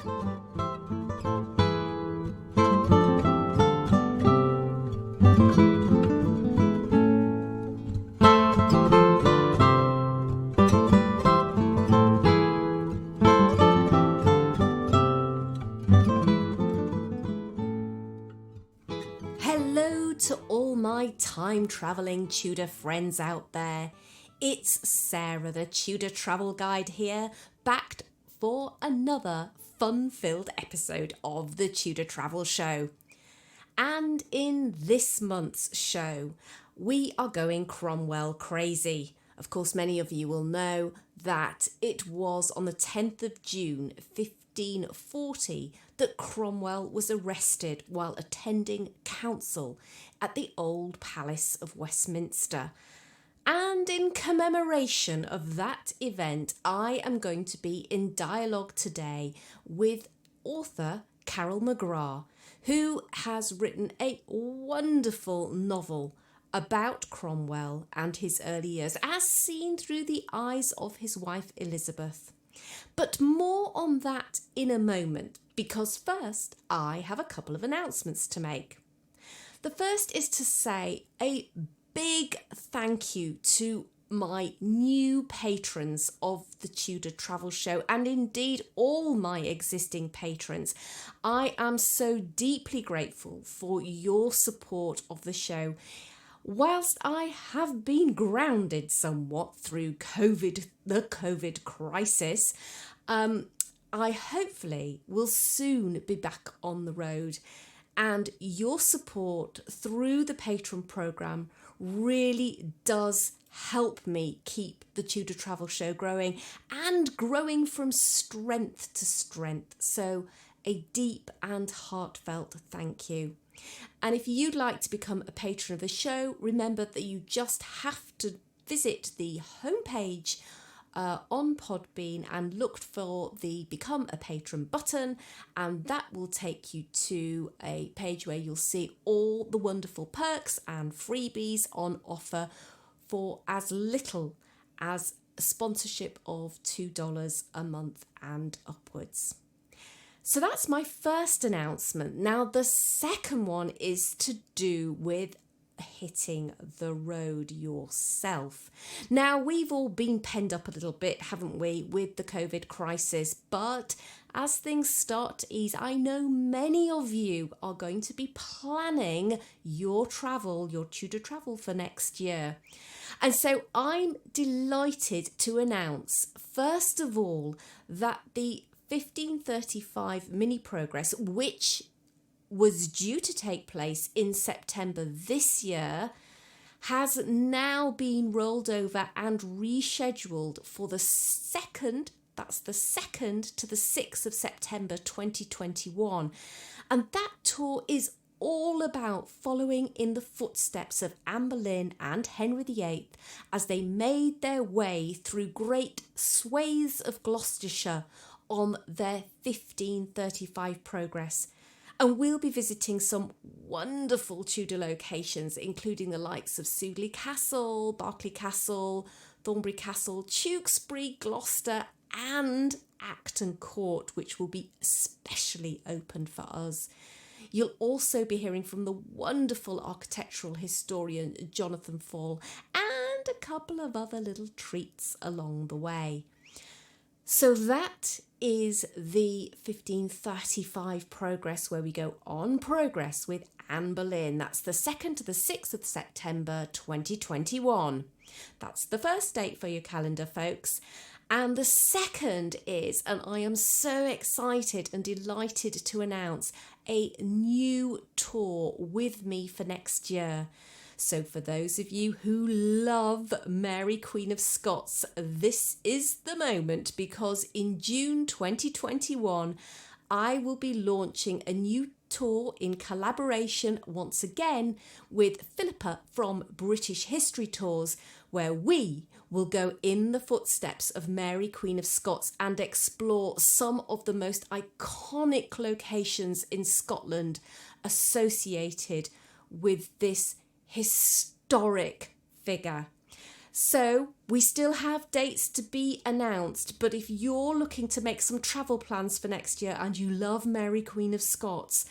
Hello to all my time-travelling Tudor friends out there. It's Sarah, the Tudor Travel Guide here, back for another fun-filled episode of the Tudor Travel Show. And in this month's show, we are going Cromwell crazy. Of course, many of you will know that it was on the 10th of June, 1540, that Cromwell was arrested while attending council at the Old Palace of Westminster. And in commemoration of that event, I am going to be in dialogue today with author Carol McGrath, who has written a wonderful novel about Cromwell and his early years, as seen through the eyes of his wife Elizabeth. But more on that in a moment, because first I have a couple of announcements to make. The first is to say a big thank you to my new patrons of the Tudor Travel Show, and indeed all my existing patrons. I am so deeply grateful for your support of the show. Whilst I have been grounded somewhat through the COVID crisis, I hopefully will soon be back on the road, and your support through the Patreon programme really does help me keep the Tudor Travel Show growing and growing from strength to strength. So a deep and heartfelt thank you. And if you'd like to become a patron of the show, remember that you just have to visit the homepage on Podbean and look for the Become a Patron button, and that will take you to a page where you'll see all the wonderful perks and freebies on offer for as little as a sponsorship of $2 a month and upwards. So that's my first announcement. Now, the second one is to do with hitting the road yourself. Now, we've all been penned up a little bit, haven't we, with the COVID crisis, but as things start to ease, I know many of you are going to be planning your travel, your Tudor travel for next year. And so I'm delighted to announce, first of all, that the 1535 mini progress, which was due to take place in September this year, has now been rolled over and rescheduled for the 2nd to the 6th of September 2021. And that tour is all about following in the footsteps of Anne Boleyn and Henry VIII as they made their way through great swathes of Gloucestershire on their 1535 progress. And we'll be visiting some wonderful Tudor locations, including the likes of Sudeley Castle, Berkeley Castle, Thornbury Castle, Tewkesbury, Gloucester and Acton Court, which will be especially open for us. You'll also be hearing from the wonderful architectural historian Jonathan Fall and a couple of other little treats along the way. So that is the 1535 progress, where we go on progress with Anne Boleyn. That's the 2nd to the 6th of September 2021. That's the first date for your calendar, folks. And the second is, and I am so excited and delighted to announce, a new tour with me for next year. So for those of you who love Mary Queen of Scots, this is the moment, because in June 2021, I will be launching a new tour in collaboration once again with Philippa from British History Tours, where we will go in the footsteps of Mary Queen of Scots and explore some of the most iconic locations in Scotland associated with this historic figure. So We still have dates to be announced, but if you're looking to make some travel plans for next year and you love Mary Queen of Scots,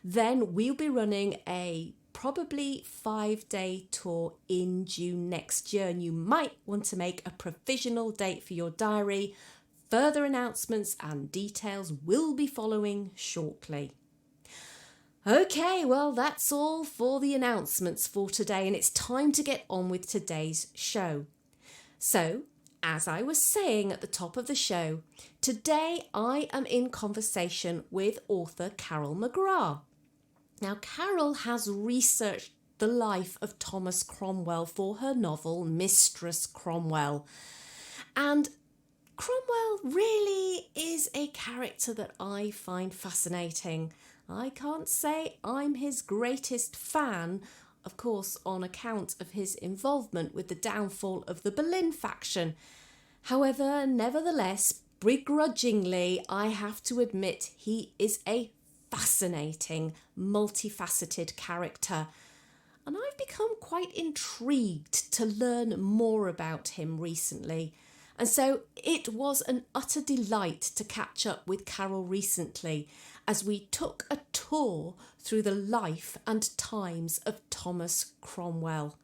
then we'll be running a probably 5-day tour in June next year, and you might want to make a provisional date for your diary. Further announcements and details will be following shortly. Okay, well, that's all for the announcements for today, and it's time to get on with today's show. So, as I was saying at the top of the show, today I am in conversation with author Carol McGrath. Now, Carol has researched the life of Thomas Cromwell for her novel Mistress Cromwell. And Cromwell really is a character that I find fascinating. I can't say I'm his greatest fan, of course, on account of his involvement with the downfall of the Boleyn faction. However, nevertheless, begrudgingly, I have to admit he is a fascinating, multifaceted character. And I've become quite intrigued to learn more about him recently. And so it was an utter delight to catch up with Carol recently as we took a tour through the life and times of Thomas Cromwell.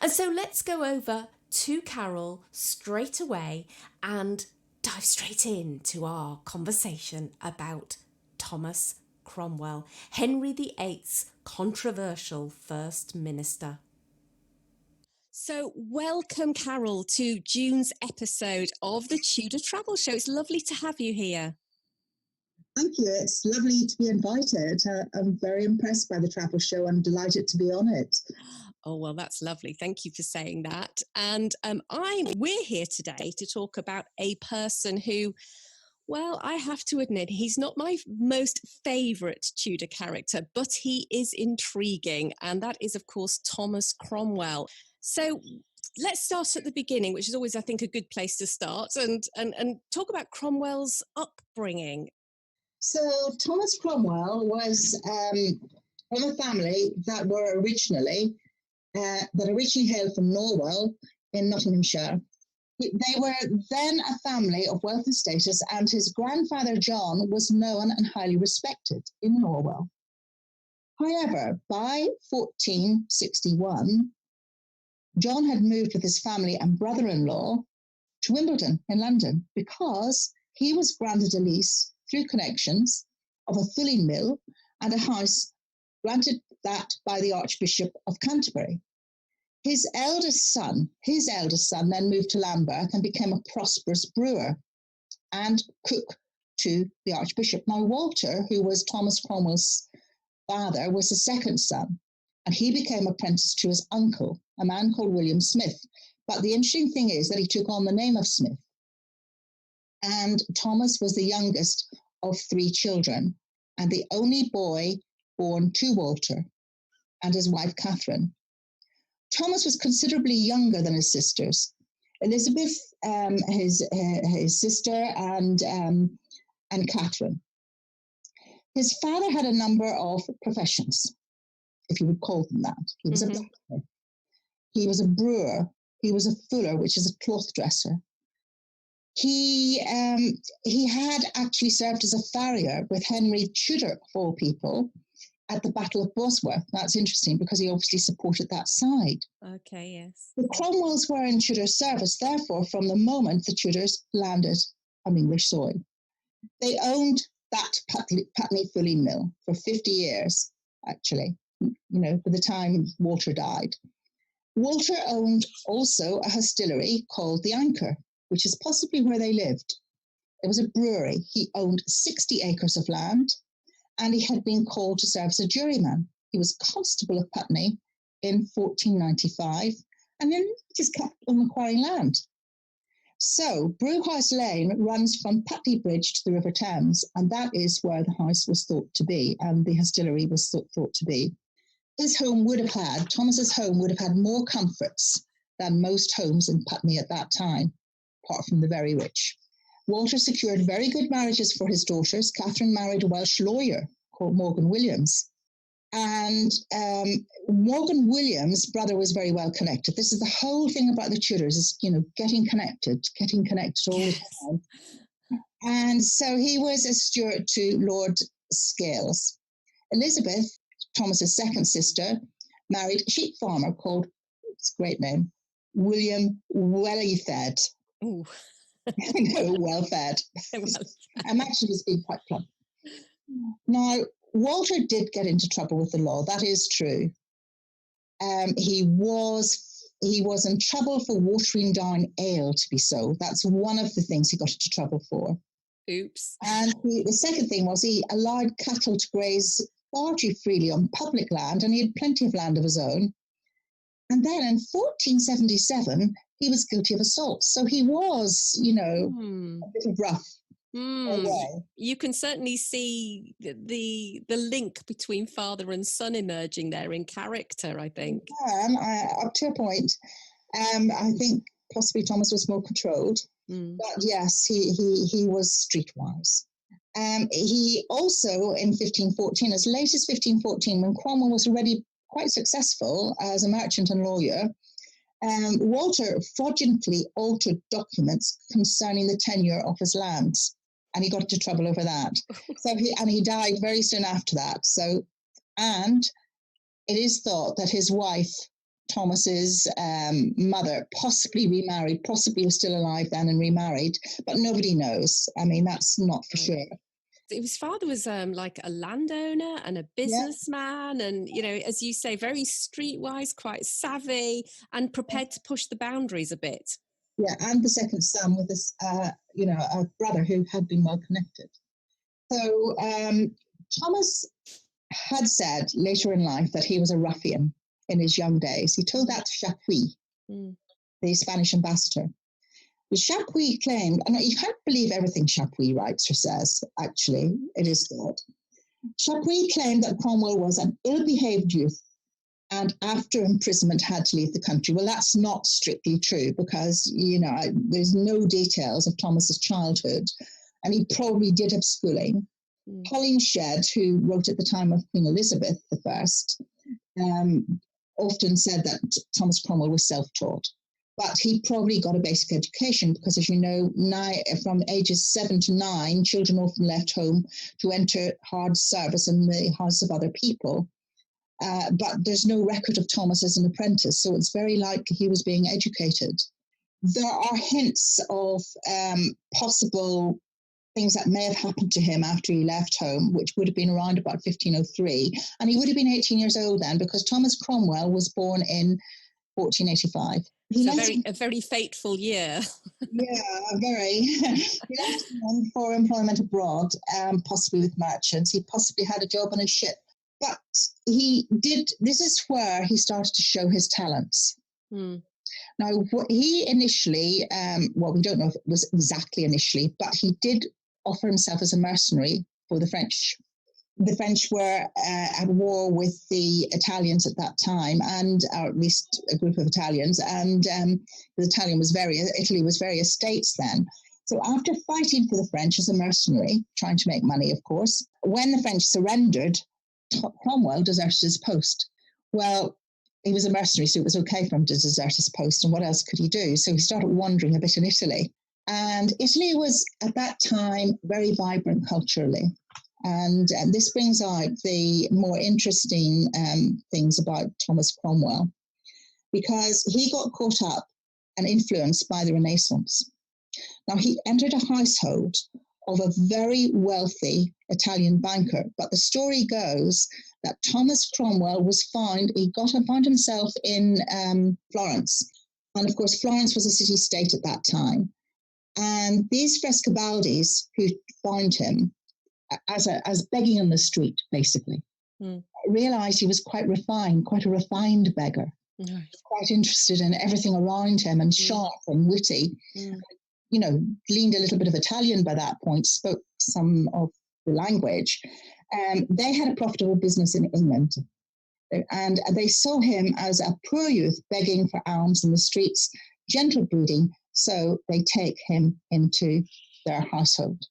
And so let's go over to Carol straight away and dive straight into our conversation about Thomas Cromwell, Henry VIII's controversial First Minister. So welcome, Carol, to June's episode of the Tudor Travel Show. It's lovely to have you here. Thank you. It's lovely to be invited. I'm very impressed by the travel show. I'm delighted to be on it. Oh, well, that's lovely. Thank you for saying that. And we're here today to talk about a person who, well, I have to admit, he's not my most favourite Tudor character, but he is intriguing. And that is, of course, Thomas Cromwell. So let's start at the beginning, which is always, I think, a good place to start, and talk about Cromwell's upbringing. So Thomas Cromwell was from a family that originally hailed from Norwell in Nottinghamshire. They were then a family of wealth and status, and his grandfather John was known and highly respected in Norwell. However, by 1461, John had moved with his family and brother-in-law to Wimbledon in London because he was granted a lease through connections of a fulling mill and a house granted that by the Archbishop of Canterbury. His eldest son then moved to Lambeth and became a prosperous brewer and cook to the Archbishop. Now, Walter, who was Thomas Cromwell's father, was the second son, and he became apprenticed to his uncle, a man called William Smith. But the interesting thing is that he took on the name of Smith. And Thomas was the youngest of 3 children and the only boy born to Walter and his wife Catherine. Thomas was considerably younger than his sisters. Elizabeth, his sister, and Catherine. His father had a number of professions, if you would call them that. He was a blacksmith. He was a brewer. He was a fuller, which is a cloth dresser. He had actually served as a farrier with Henry Tudor, of all people, at the Battle of Bosworth. That's interesting because he obviously supported that side. Okay, yes. The Cromwells were in Tudor service, therefore, from the moment the Tudors landed on English soil. They owned that Putney fulling mill for 50 years, actually, by the time Walter died. Walter owned also a distillery called the Anchor, which is possibly where they lived. It was a brewery. He owned 60 acres of land, and he had been called to serve as a juryman. He was constable of Putney in 1495, and then just kept on acquiring land. So Brewhouse Lane runs from Putney Bridge to the River Thames, and that is where the house was thought to be, and the distillery was thought to be. Thomas's home would have had more comforts than most homes in Putney at that time, apart from the very rich. Walter secured very good marriages for his daughters. Catherine married a Welsh lawyer called Morgan Williams. And Morgan Williams' brother was very well connected. This is the whole thing about the Tudors, is, getting connected all the time. And so he was a steward to Lord Scales. Elizabeth, Thomas's second sister, married a sheep farmer called, it's a great name, William Wellyfed. Ooh. No, well-fed. I'm actually just being quite plump. Now, Walter did get into trouble with the law. That is true. He was in trouble for watering down ale to be sold. That's one of the things he got into trouble for. Oops. And the second thing was he allowed cattle to graze far too freely on public land, and he had plenty of land of his own. And then in 1477, he was guilty of assault. So he was, a bit of rough. You can certainly see the link between father and son emerging there in character, I think. Up to a point. I think possibly Thomas was more controlled. But yes, he was streetwise. He also, in 1514, as late as 1514, when Cromwell was already quite successful as a merchant and lawyer, Walter fraudulently altered documents concerning the tenure of his lands, and he got into trouble over that. He died very soon after that. And it is thought that his wife, Thomas's mother, possibly remarried, possibly was still alive then and remarried, but nobody knows. I mean, that's not for sure. His father was like a landowner and a businessman, and, as you say, very streetwise, quite savvy and prepared to push the boundaries a bit. Yeah, and the second son with this, a brother who had been well connected. So Thomas had said later in life that he was a ruffian in his young days. He told that to Chapuis, the Spanish ambassador. But Chapuis claimed, and you can't believe everything Chapuis writes or says, actually, it is thought. Chapuis claimed that Cromwell was an ill-behaved youth and after imprisonment had to leave the country. Well, that's not strictly true because, there's no details of Thomas's childhood, and he probably did have schooling. Pauline Shedd, who wrote at the time of Queen Elizabeth I, often said that Thomas Cromwell was self-taught. But he probably got a basic education because, as you know, now from ages 7 to 9, children often left home to enter hard service in the house of other people. But there's no record of Thomas as an apprentice, so it's very likely he was being educated. There are hints of possible things that may have happened to him after he left home, which would have been around about 1503. And he would have been 18 years old then, because Thomas Cromwell was born in 1485. A very fateful year. Yeah, very. He left for employment abroad, possibly with merchants. He possibly had a job on a ship. But this is where he started to show his talents. Now, he initially, we don't know if it was exactly initially, but he did offer himself as a mercenary for the French. The French were at war with the Italians at that time, or at least a group of Italians, and Italy was various states then. So after fighting for the French as a mercenary, trying to make money, of course, when the French surrendered, Cromwell deserted his post. Well, he was a mercenary, so it was okay for him to desert his post, and what else could he do? So he started wandering a bit in Italy. And Italy was, at that time, very vibrant culturally. And this brings out the more interesting things about Thomas Cromwell, because he got caught up and influenced by the Renaissance. Now, he entered a household of a very wealthy Italian banker, but the story goes that Thomas Cromwell found himself in Florence. And of course, Florence was a city-state at that time. And these Frescobaldis who found him, as begging on the street, basically, realized he was quite a refined beggar, quite interested in everything around him and sharp and witty. Gleaned a little bit of Italian by that point, spoke some of the language. They had a profitable business in England, and they saw him as a poor youth begging for alms in the streets, gentle breeding, so they take him into their household.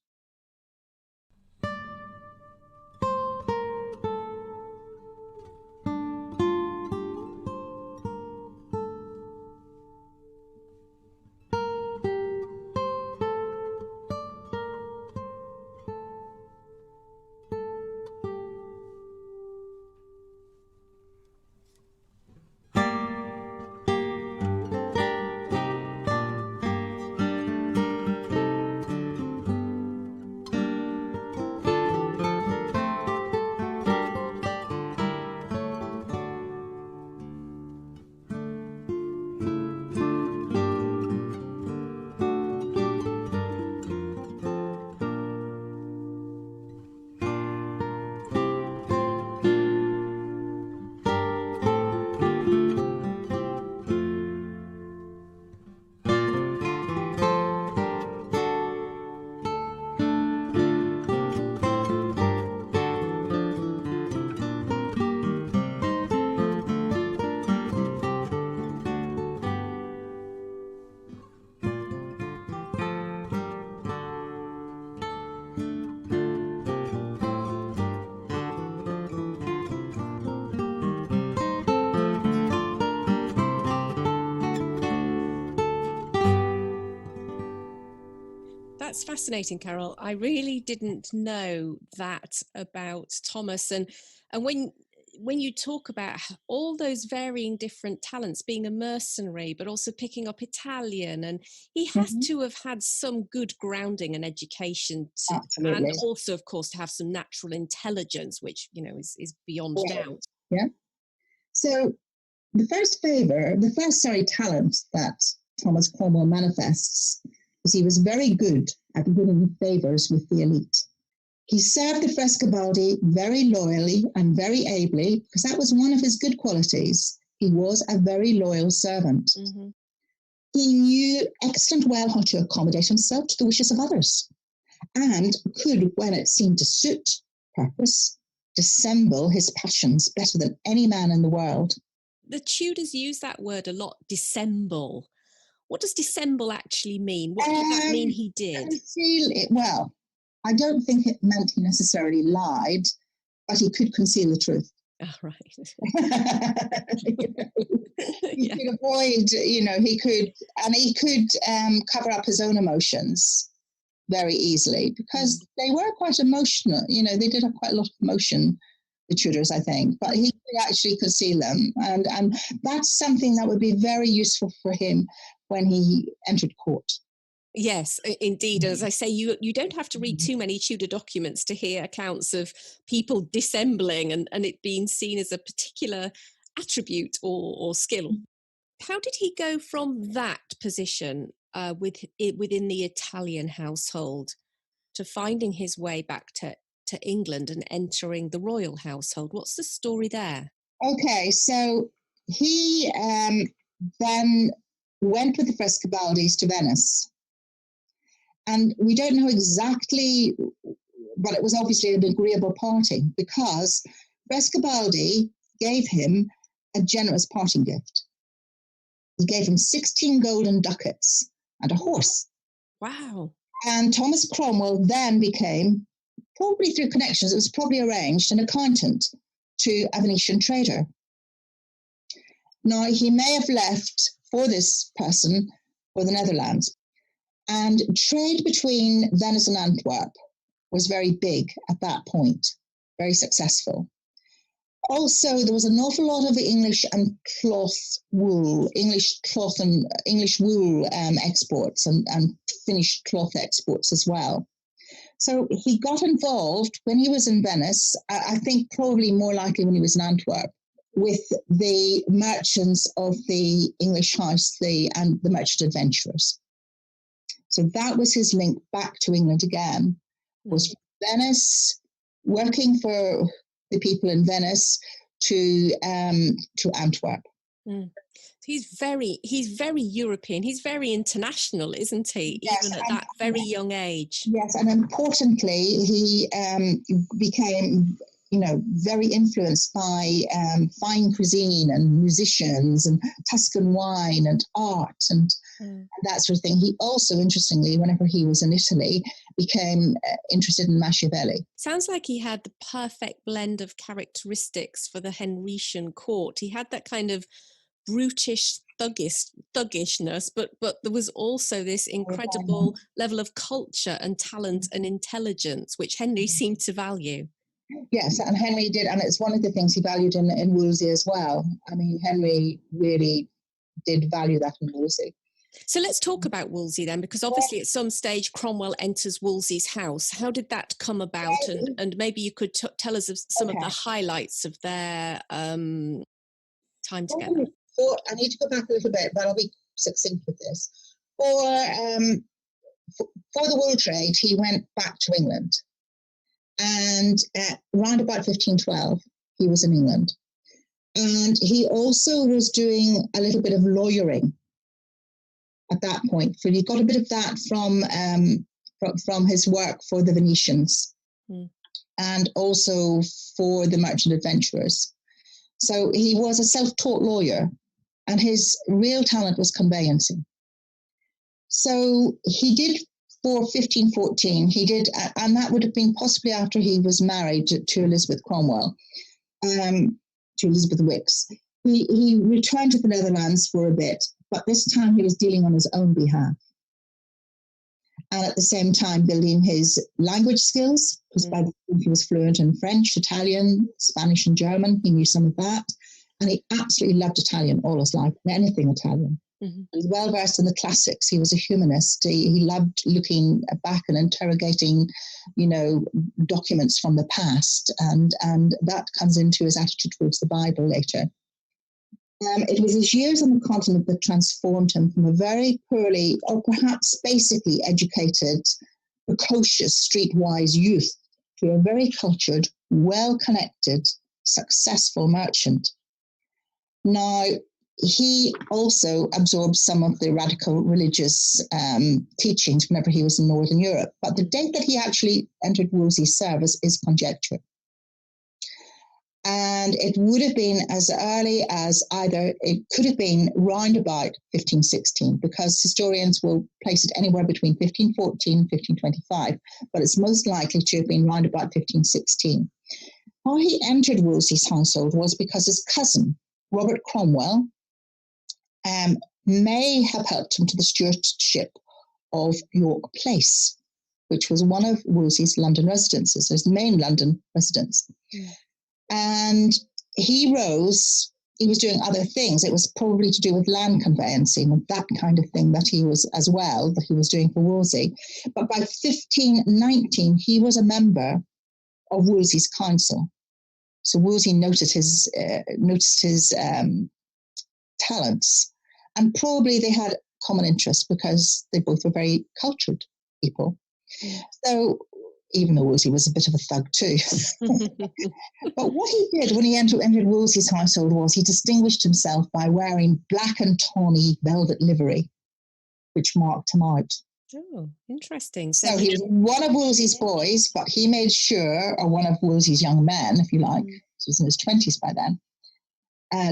That's fascinating, Carol. I really didn't know that about Thomas. And when you talk about all those varying different talents, being a mercenary, but also picking up Italian, and he has Mhm. to have had some good grounding and education and Absolutely. also, of course, to have some natural intelligence, which, is beyond Yeah. doubt. Yeah. So the first talent that Thomas Cromwell manifests is he was very good at winning favours with the elite. He served the Frescobaldi very loyally and very ably, because that was one of his good qualities. He was a very loyal servant. Mm-hmm. He knew excellent well how to accommodate himself to the wishes of others, and could, when it seemed to suit purpose, dissemble his passions better than any man in the world. The Tudors use that word a lot, dissemble. What does dissemble actually mean? What did that mean he did? Well, I don't think it meant he necessarily lied, but he could conceal the truth. Oh, right. He could avoid, he could cover up his own emotions very easily, because they were quite emotional. They did have quite a lot of emotion, the Tudors, I think, but he could actually conceal them. And that's something that would be very useful for him when he entered court. Yes, indeed. As I say, you don't have to read too many Tudor documents to hear accounts of people dissembling and it being seen as a particular attribute or skill. How did he go from that position within the Italian household to finding his way back to England and entering the royal household? What's the story there? Okay, so he then went with the Frescobaldis to Venice. And we don't know exactly, but it was obviously an agreeable parting, because Frescobaldi gave him a generous parting gift. He gave him 16 golden ducats and a horse. Wow. And Thomas Cromwell then became, probably through connections, it was probably arranged, an accountant to a Venetian trader. Now, he may have left for this person for the Netherlands. And trade between Venice and Antwerp was very big at that point, very successful. Also, there was an awful lot of English and English wool exports and finished cloth exports as well. So he got involved when he was in Venice, I think probably more likely when he was in Antwerp, with the merchants of the English house, the merchant adventurers. So that was his link back to England again, was Venice, working for the people in Venice to Antwerp. Mm. He's very European. He's very international, isn't he? Yes, even at that very young age. Yes, and importantly, he became, very influenced by fine cuisine and musicians and Tuscan wine and art and that sort of thing. He also, interestingly, whenever he was in Italy, became interested in Machiavelli. Sounds like he had the perfect blend of characteristics for the Henrician court. He had that kind of brutish thuggishness, but there was also this incredible level of culture and talent and intelligence, which Henry seemed to value. Yes, and Henry did, and it's one of the things he valued in Wolsey as well. I mean, Henry really did value that in Wolsey. So let's talk about Wolsey then, because obviously at some stage Cromwell enters Wolsey's house. How did that come about? And maybe you could tell us of some of the highlights of their time together. I need to go back a little bit, but I'll be succinct with this. For the wool trade, he went back to England. And around about 1512, he was in England. And he also was doing a little bit of lawyering at that point. So he got a bit of that from his work for the Venetians and also for the merchant adventurers. So he was a self-taught lawyer, and his real talent was conveyancing. So he did, for 1514, he did, and that would have been possibly after he was married to Elizabeth Cromwell, to Elizabeth Wicks. He returned to the Netherlands for a bit, but this time he was dealing on his own behalf. and at the same time building his language skills, because by the time he was fluent in French, Italian, Spanish and German. He knew some of that. And he absolutely loved Italian all his life, anything Italian. Mm-hmm. He was well versed in the classics. He was a humanist. He loved looking back and interrogating, documents from the past. And that comes into his attitude towards the Bible later. It was his years on the continent that transformed him from a very poorly, or perhaps basically educated, precocious, streetwise youth to a very cultured, well-connected, successful merchant. Now, he also absorbed some of the radical religious teachings whenever he was in Northern Europe. But the date that he actually entered Wolsey's service is conjecture. And it would have been as early as it could have been round about 1516, because historians will place it anywhere between 1514 and 1525, but it's most likely to have been round about 1516. How he entered Wolsey's household was because his cousin, Robert Cromwell, may have helped him to the stewardship of York Place, which was one of Wolsey's London residences, his main London residence. Mm. And he was doing other things. It was probably to do with land conveyancing and that kind of thing that he was doing for Wolsey. But by 1519, he was a member of Wolsey's council. So Wolsey noticed his talents, and probably they had common interests because they both were very cultured people. Mm. So even though Wolsey was a bit of a thug too. But what he did when he entered Wolsey's household was he distinguished himself by wearing black and tawny velvet livery, which marked him out. Oh, interesting. So he was one of Wolsey's boys, but he made sure, or one of Wolsey's young men, if you like, he was in his 20s by then,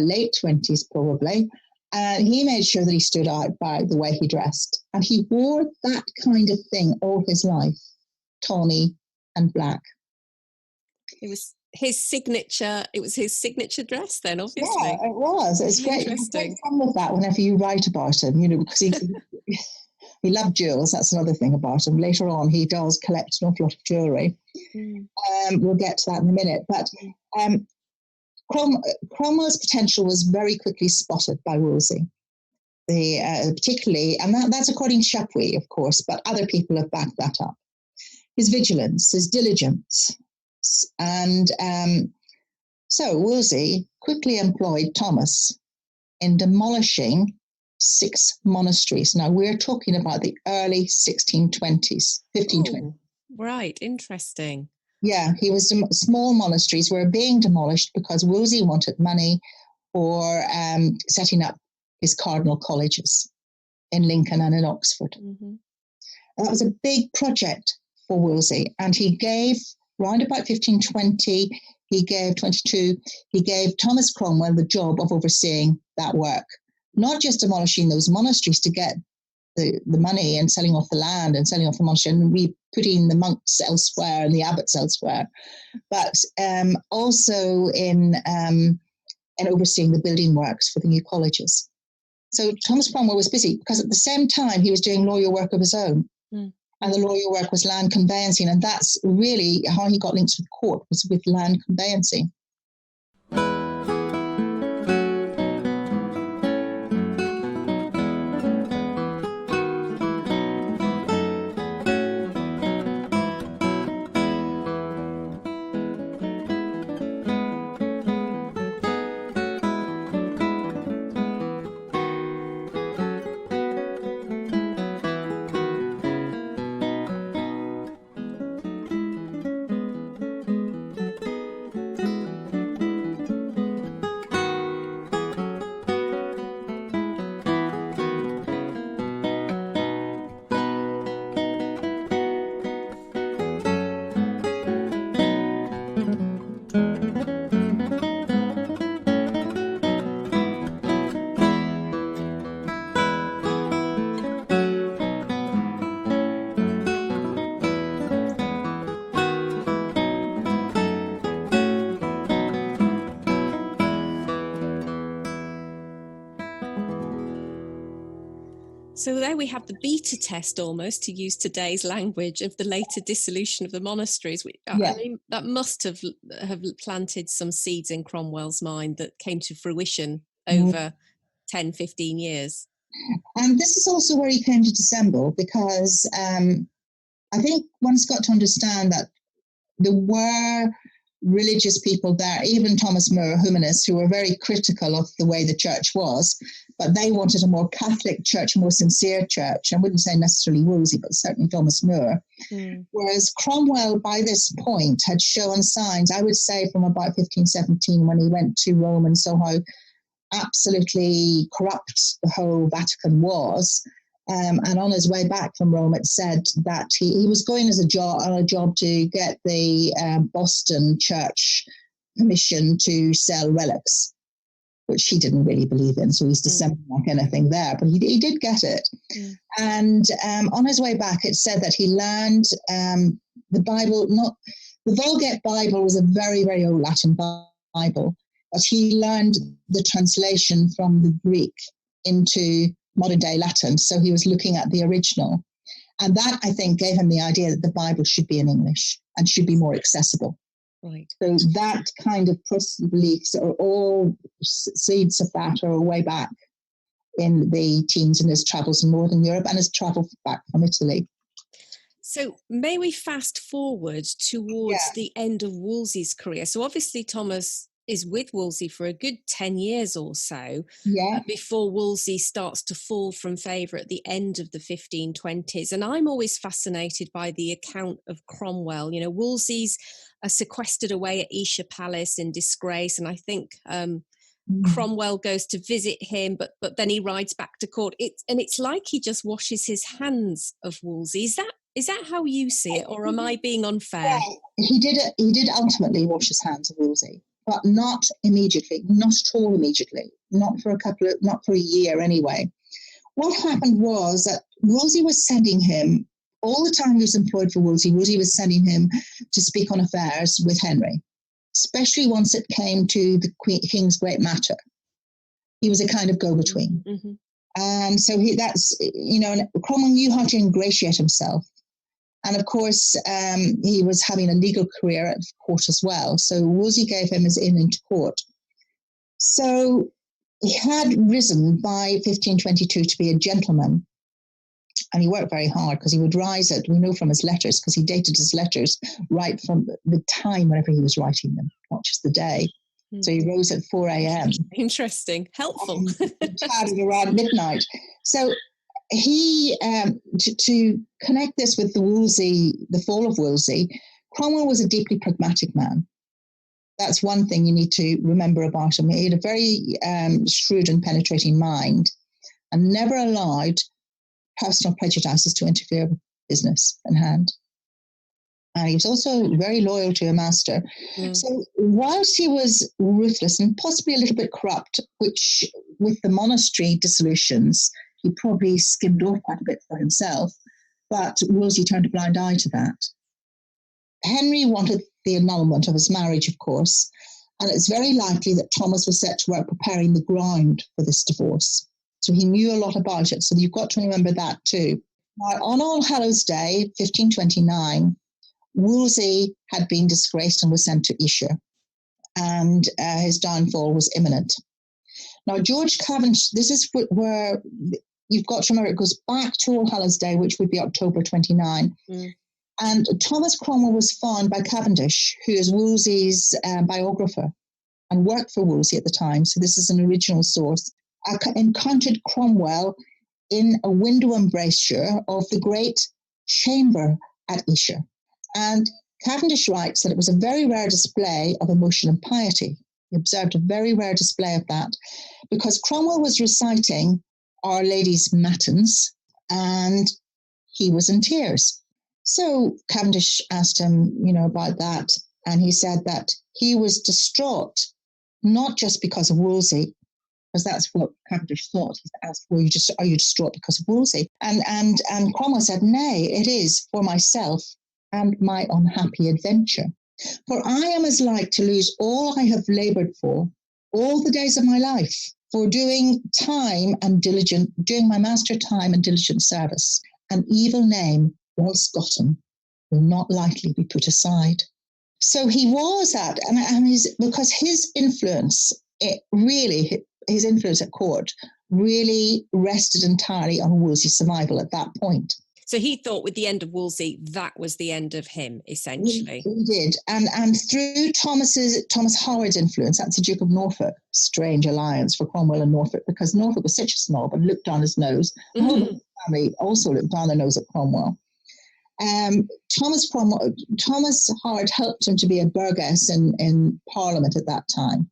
late 20s probably, he made sure that he stood out by the way he dressed. And he wore that kind of thing all his life. Tawny and black. It was his signature dress then, obviously. Yeah, it was. It's great. Interesting. Fun with that whenever you write about him, because he loved jewels. That's another thing about him. Later on, he does collect an awful lot of jewellery. We'll get to that in a minute. But Cromwell's potential was very quickly spotted by Wolsey. Particularly, and that's according to Chapuis, of course, but other people have backed that up. His vigilance, his diligence. And so Wolsey quickly employed Thomas in demolishing 6 monasteries. Now, we're talking about the early 1620s, 1520s. Oh, right, interesting. Yeah, small monasteries were being demolished because Wolsey wanted money for setting up his cardinal colleges in Lincoln and in Oxford. Mm-hmm. That was a big project for Wolsey, and he gave, round about 1520, he gave Thomas Cromwell the job of overseeing that work, not just demolishing those monasteries to get the money and selling off the land and selling off the monastery and putting the monks elsewhere and the abbots elsewhere, but also in overseeing the building works for the new colleges. So Thomas Cromwell was busy because at the same time he was doing lawyer work of his own. Mm. And the lawyer work was land conveyancing, and that's really how he got links with court, was with land conveyancing. So there we have the beta test, almost, to use today's language, of the later dissolution of the monasteries. Yeah. I mean, that must have planted some seeds in Cromwell's mind that came to fruition over 10, 15 years. And this is also where he came to dissemble, because I think one's got to understand that there were religious people there, even Thomas More, humanists, who were very critical of the way the church was, but they wanted a more Catholic church, a more sincere church. I wouldn't say necessarily Wolsey, but certainly Thomas More. Whereas Cromwell, by this point, had shown signs, I would say from about 1517, when he went to Rome and saw how absolutely corrupt the whole Vatican was. And on his way back from Rome, it said that he was going on a job to get the Boston church permission to sell relics, which he didn't really believe in. So he's dissembling like anything there, but he did get it. And on his way back, it said that he learned the Bible. The Vulgate Bible was a very, very old Latin Bible, but he learned the translation from the Greek into modern day Latin. So he was looking at the original. And that, I think, gave him the idea that the Bible should be in English and should be more accessible. Right. So that kind of personal beliefs, are all seeds of that, are way back in the teens and his travels in Northern Europe and his travel back from Italy. So may we fast forward towards the end of Wolsey's career? So obviously Thomas is with Wolsey for a good 10 years or so before Wolsey starts to fall from favour at the end of the 1520s. And I'm always fascinated by the account of Cromwell. You know, Wolsey's sequestered away at Esher Palace in disgrace, and I think Cromwell goes to visit him, but then he rides back to court. It's like he just washes his hands of Wolsey. Is that how you see it, or am I being unfair? Well, he did ultimately wash his hands of Wolsey, but not immediately, not at all immediately, not for a year anyway. What happened was that Wolsey was sending him, all the time he was employed for Wolsey was sending him to speak on affairs with Henry, especially once it came to the King's great matter. He was a kind of go-between. And so Cromwell knew how to ingratiate himself. And of course, he was having a legal career at court as well. So Wolsey gave him his in into court. So he had risen by 1522 to be a gentleman. And he worked very hard, because he would rise we know from his letters, because he dated his letters right from the time whenever he was writing them, not just the day. So he rose at 4 a.m. Interesting. Helpful. Had around midnight. So he, to connect this with the fall of Wolsey, Cromwell was a deeply pragmatic man. That's one thing you need to remember about him. He had a very shrewd and penetrating mind, and never allowed personal prejudices to interfere with business in hand. And he was also very loyal to a master. So whilst he was ruthless and possibly a little bit corrupt, which with the monastery dissolutions, he probably skimmed off quite a bit for himself, but Wolsey turned a blind eye to that. Henry wanted the annulment of his marriage, of course, and it's very likely that Thomas was set to work preparing the ground for this divorce. So he knew a lot about it, so you've got to remember that too. Now, on All Hallows Day, 1529, Wolsey had been disgraced and was sent to Esher, and his downfall was imminent. Now, George Cavendish, this is where you've got to remember, it goes back to All Hallows Day, which would be October 29. And Thomas Cromwell was found by Cavendish, who is Wolsey's biographer and worked for Wolsey at the time. So this is an original source. I encountered Cromwell in a window embrasure of the great chamber at Esher. And Cavendish writes that it was a very rare display of emotion and piety. He observed a very rare display of that, because Cromwell was reciting Our Lady's Matins, and he was in tears. So Cavendish asked him, about that, and he said that he was distraught, not just because of Wolsey, because that's what Cavendish thought. He asked, are you distraught because of Wolsey? And Cromwell said, nay, it is for myself and my unhappy adventure. For I am as like to lose all I have laboured for all the days of my life. for doing my master time and diligent service. An evil name, once gotten, will not lightly be put aside. So he was because his influence, his influence at court really rested entirely on Wolsey's survival at that point. So he thought with the end of Wolsey, that was the end of him, essentially. He did. And through Thomas Howard's influence, that's the Duke of Norfolk, strange alliance for Cromwell and Norfolk, because Norfolk was such a snob and looked down his nose. Mm-hmm. The whole family also looked down their nose at Cromwell. Thomas Howard helped him to be a burgess in Parliament at that time.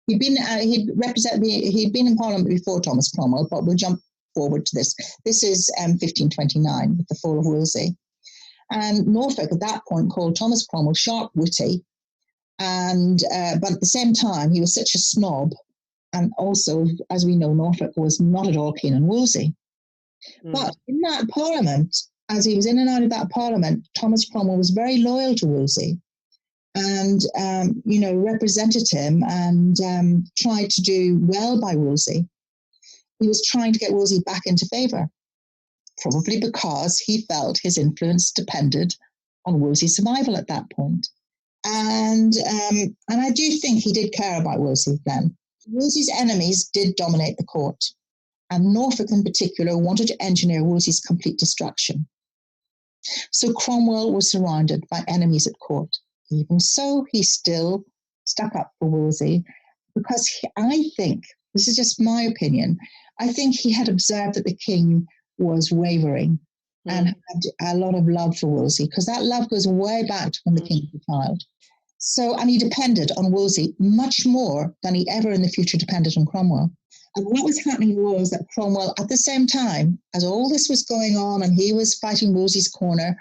He'd been in Parliament before Thomas Cromwell, but we'll jump forward to this. This is 1529 with the fall of Wolsey. And Norfolk at that point called Thomas Cromwell sharp witty, and but at the same time he was such a snob, and also, as we know, Norfolk was not at all keen on Wolsey. But in that Parliament, as he was in and out of that Parliament, Thomas Cromwell was very loyal to Wolsey, and represented him and tried to do well by Wolsey. He was trying to get Wolsey back into favour, probably because he felt his influence depended on Wolsey's survival at that point. And I do think he did care about Wolsey then. Wolsey's enemies did dominate the court, and Norfolk in particular wanted to engineer Wolsey's complete destruction. So Cromwell was surrounded by enemies at court. Even so, he still stuck up for Wolsey because I think, this is just my opinion, I think he had observed that the king was wavering and had a lot of love for Wolsey, because that love goes way back to when the king was a child. So, and he depended on Wolsey much more than he ever in the future depended on Cromwell. And what was happening was that Cromwell, at the same time, as all this was going on and he was fighting Wolsey's corner,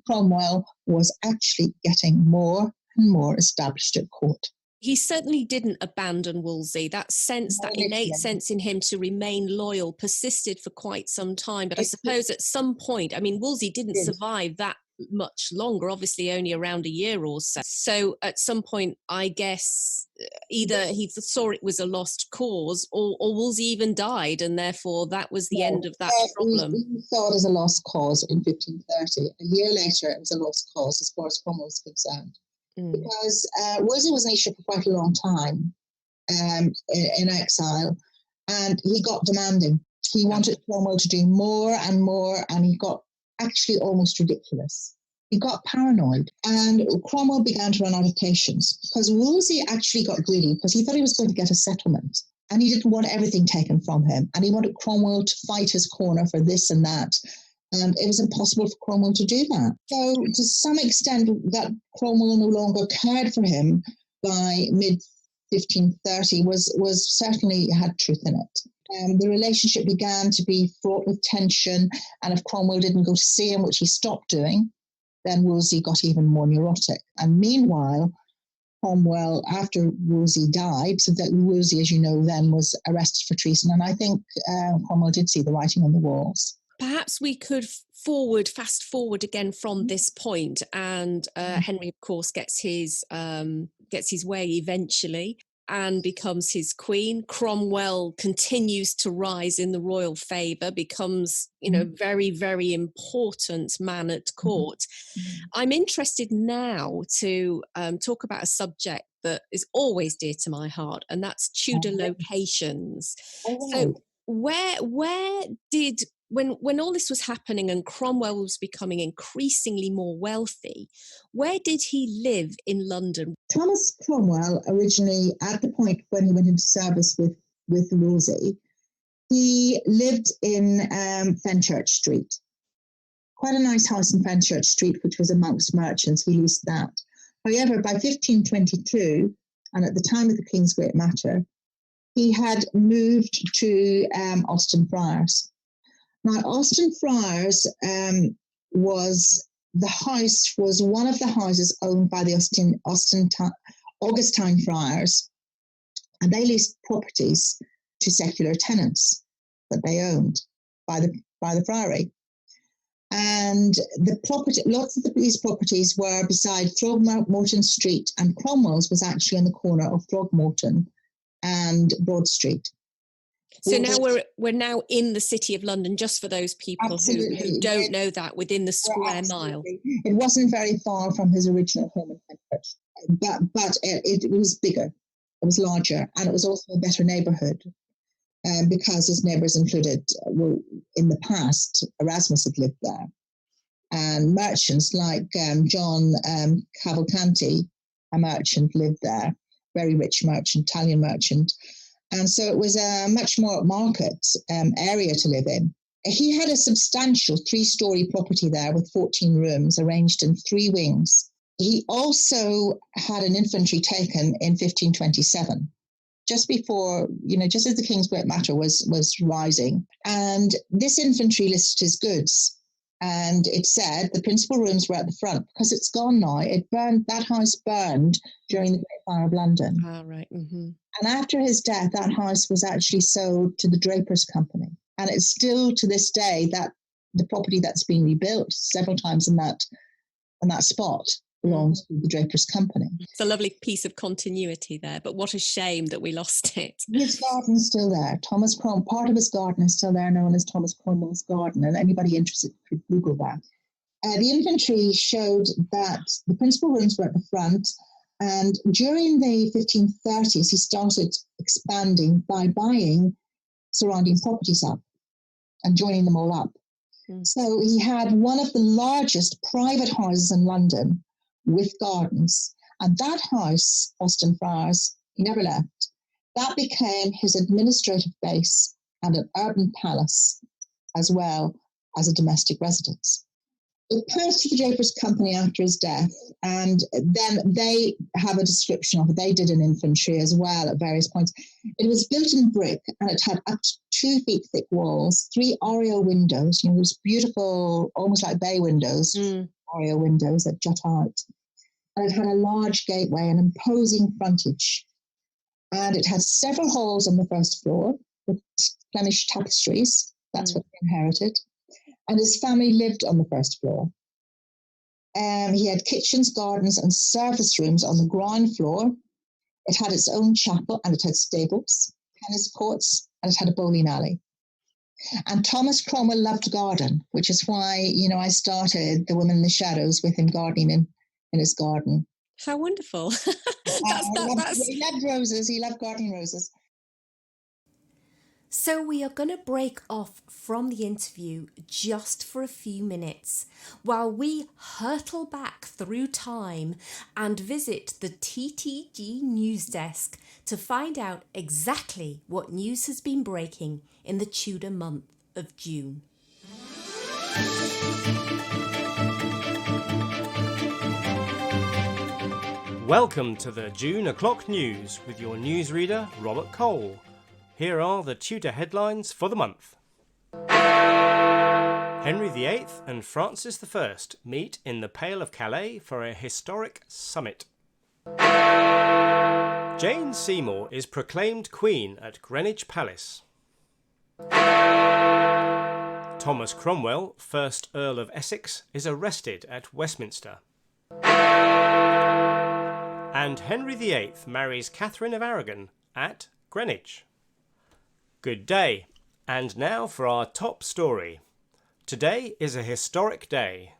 Cromwell was actually getting more and more established at court. He certainly didn't abandon Wolsey. That sense, that innate sense in him to remain loyal persisted for quite some time. But I suppose at some point, Wolsey didn't survive that much longer, obviously only around a year or so. So at some point, I guess, either he saw it was a lost cause or Wolsey even died, and therefore that was the end of that problem. We saw it as a lost cause in 1530. A year later, it was a lost cause as far as Cromwell was concerned. Because Wolsey was in Asia for quite a long time in exile, and he got demanding. He wanted Cromwell to do more and more, and he got actually almost ridiculous. He got paranoid, and Cromwell began to run out of patience because Wolsey actually got greedy because he thought he was going to get a settlement, and he didn't want everything taken from him, and he wanted Cromwell to fight his corner for this and that. And it was impossible for Cromwell to do that. So to some extent, that Cromwell no longer cared for him by mid-1530 was certainly had truth in it. The relationship began to be fraught with tension, and if Cromwell didn't go to see him, which he stopped doing, then Wolsey got even more neurotic. And meanwhile, Cromwell, after Wolsey died, so that Wolsey, as you know, then was arrested for treason. And I think Cromwell did see the writing on the walls. Perhaps we could fast forward again from this point, and Henry, of course, gets his way eventually and becomes his queen. Cromwell continues to rise in the royal favour, becomes, very, very important man at court. I'm interested now to talk about a subject that is always dear to my heart, and that's Tudor locations. So where did... When all this was happening and Cromwell was becoming increasingly more wealthy, where did he live in London? Thomas Cromwell, originally at the point when he went into service with Wolsey, he lived in Fenchurch Street. Quite a nice house in Fenchurch Street, which was amongst merchants. He leased that. However, by 1522, and at the time of the King's Great Matter, he had moved to Austin Friars. Now, Austin Friars was one of the houses owned by the Augustine Friars, and they leased properties to secular tenants that they owned by the friary. And lots of these properties were beside Throgmorton Street, and Cromwell's was actually on the corner of Throgmorton and Broad Street. So now we're now in the City of London, just for those people who don't know that, within the square mile. It wasn't very far from his original home in Pentford, but it was bigger, it was larger, and it was also a better neighbourhood because his neighbours included, in the past, Erasmus had lived there, and merchants like John Cavalcanti, a merchant, lived there, very rich merchant, Italian merchant. And so it was a much more market area to live in. He had a substantial 3-storey property there with 14 rooms arranged in 3 wings. He also had an infantry taken in 1527, just before, just as the King's Great Matter was rising. And this infantry listed his goods. And it said the principal rooms were at the front, because it's gone now. That house burned during the Great Fire of London. Oh, right. Mm-hmm. And after his death, that house was actually sold to the Drapers Company. And it's still to this day that the property that's been rebuilt several times in that spot belongs to the Drapers Company. It's a lovely piece of continuity there, but what a shame that we lost it. His garden's still there. Part of his garden is still there, known as Thomas Cromwell's garden, and anybody interested could Google that. The infantry showed that the principal rooms were at the front, and during the 1530s, he started expanding by buying surrounding properties up and joining them all up. So he had one of the largest private houses in London with gardens. And that house, Austin Friars, he never left. That became his administrative base and an urban palace, as well as a domestic residence. It passed to the Drapers Company after his death, and then they have a description of it. They did an infantry as well at various points. It was built in brick, and it had up to 2 feet thick walls, 3 oriel windows, those beautiful, almost like bay windows, oriel windows that jut out. And it had a large gateway, an imposing frontage. And it had several halls on the first floor with Flemish tapestries. That's what he inherited. And his family lived on the first floor. He had kitchens, gardens, and service rooms on the ground floor. It had its own chapel, and it had stables, tennis courts, and it had a bowling alley. And Thomas Cromwell loved to garden, which is why, I started The Woman in the Shadows with him gardening in his garden. How wonderful. He loved roses. He loved gardening roses. So we are going to break off from the interview just for a few minutes while we hurtle back through time and visit the TTG news desk to find out exactly what news has been breaking in the Tudor month of June. Welcome to the June O'Clock News with your newsreader, Robert Cole. Here are the Tudor headlines for the month. Henry VIII and Francis I meet in the Pale of Calais for a historic summit. Jane Seymour is proclaimed Queen at Greenwich Palace. Thomas Cromwell, 1st Earl of Essex, is arrested at Westminster. And Henry VIII marries Catherine of Aragon at Greenwich. Good day, and now for our top story. Today is a historic day.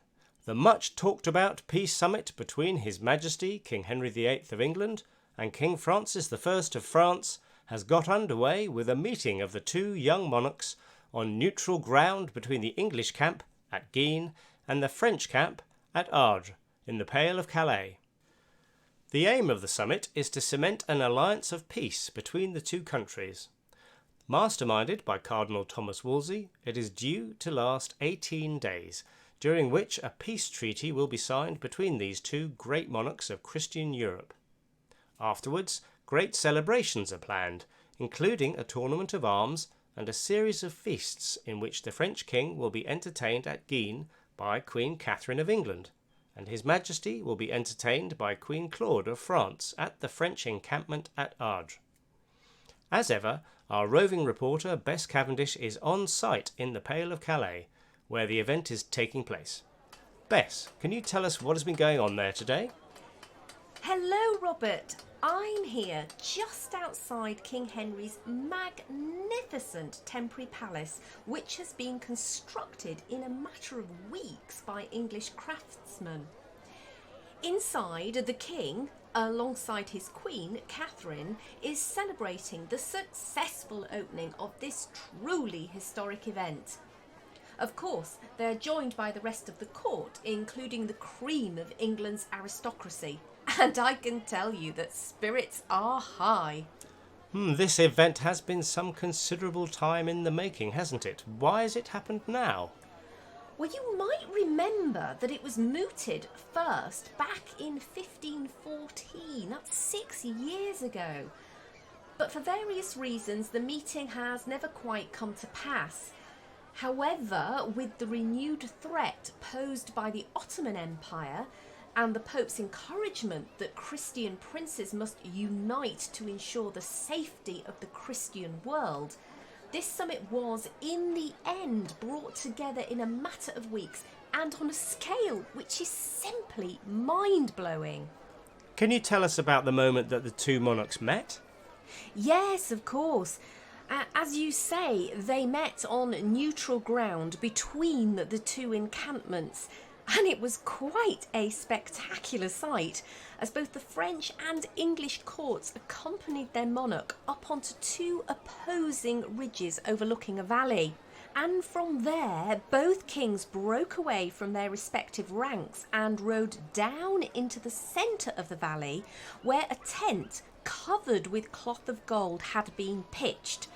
The much talked about peace summit between His Majesty King Henry VIII of England and King Francis I of France has got underway with a meeting of the 2 young monarchs on neutral ground between the English camp at Guisnes and the French camp at Ardres in the Pale of Calais. The aim of the summit is to cement an alliance of peace between the 2 countries. Masterminded by Cardinal Thomas Wolsey, it is due to last 18 days, during which a peace treaty will be signed between these 2 great monarchs of Christian Europe. Afterwards, great celebrations are planned, including a tournament of arms and a series of feasts in which the French king will be entertained at Guisnes by Queen Catherine of England, and His Majesty will be entertained by Queen Claude of France at the French encampment at Ardres. As ever, our roving reporter Bess Cavendish is on site in the Pale of Calais, where the event is taking place. Bess, can you tell us what has been going on there today? Hello, Robert. I'm here just outside King Henry's magnificent temporary palace, which has been constructed in a matter of weeks by English craftsmen. Inside, the King, alongside his Queen, Catherine, is celebrating the successful opening of this truly historic event. Of course, they're joined by the rest of the court, including the cream of England's aristocracy. And I can tell you that spirits are high. This event has been some considerable time in the making, hasn't it? Why has it happened now? Well, you might remember that it was mooted first back in 1514. That's 6 years ago. But for various reasons, the meeting has never quite come to pass. However, with the renewed threat posed by the Ottoman Empire and the Pope's encouragement that Christian princes must unite to ensure the safety of the Christian world, this summit was, in the end, brought together in a matter of weeks and on a scale which is simply mind-blowing. Can you tell us about the moment that the two monarchs met? Yes, of course. As you say, they met on neutral ground between the two encampments, and it was quite a spectacular sight, as both the French and English courts accompanied their monarch up onto two opposing ridges overlooking a valley. And from there, both kings broke away from their respective ranks and rode down into the centre of the valley, where a tent covered with cloth of gold had been pitched.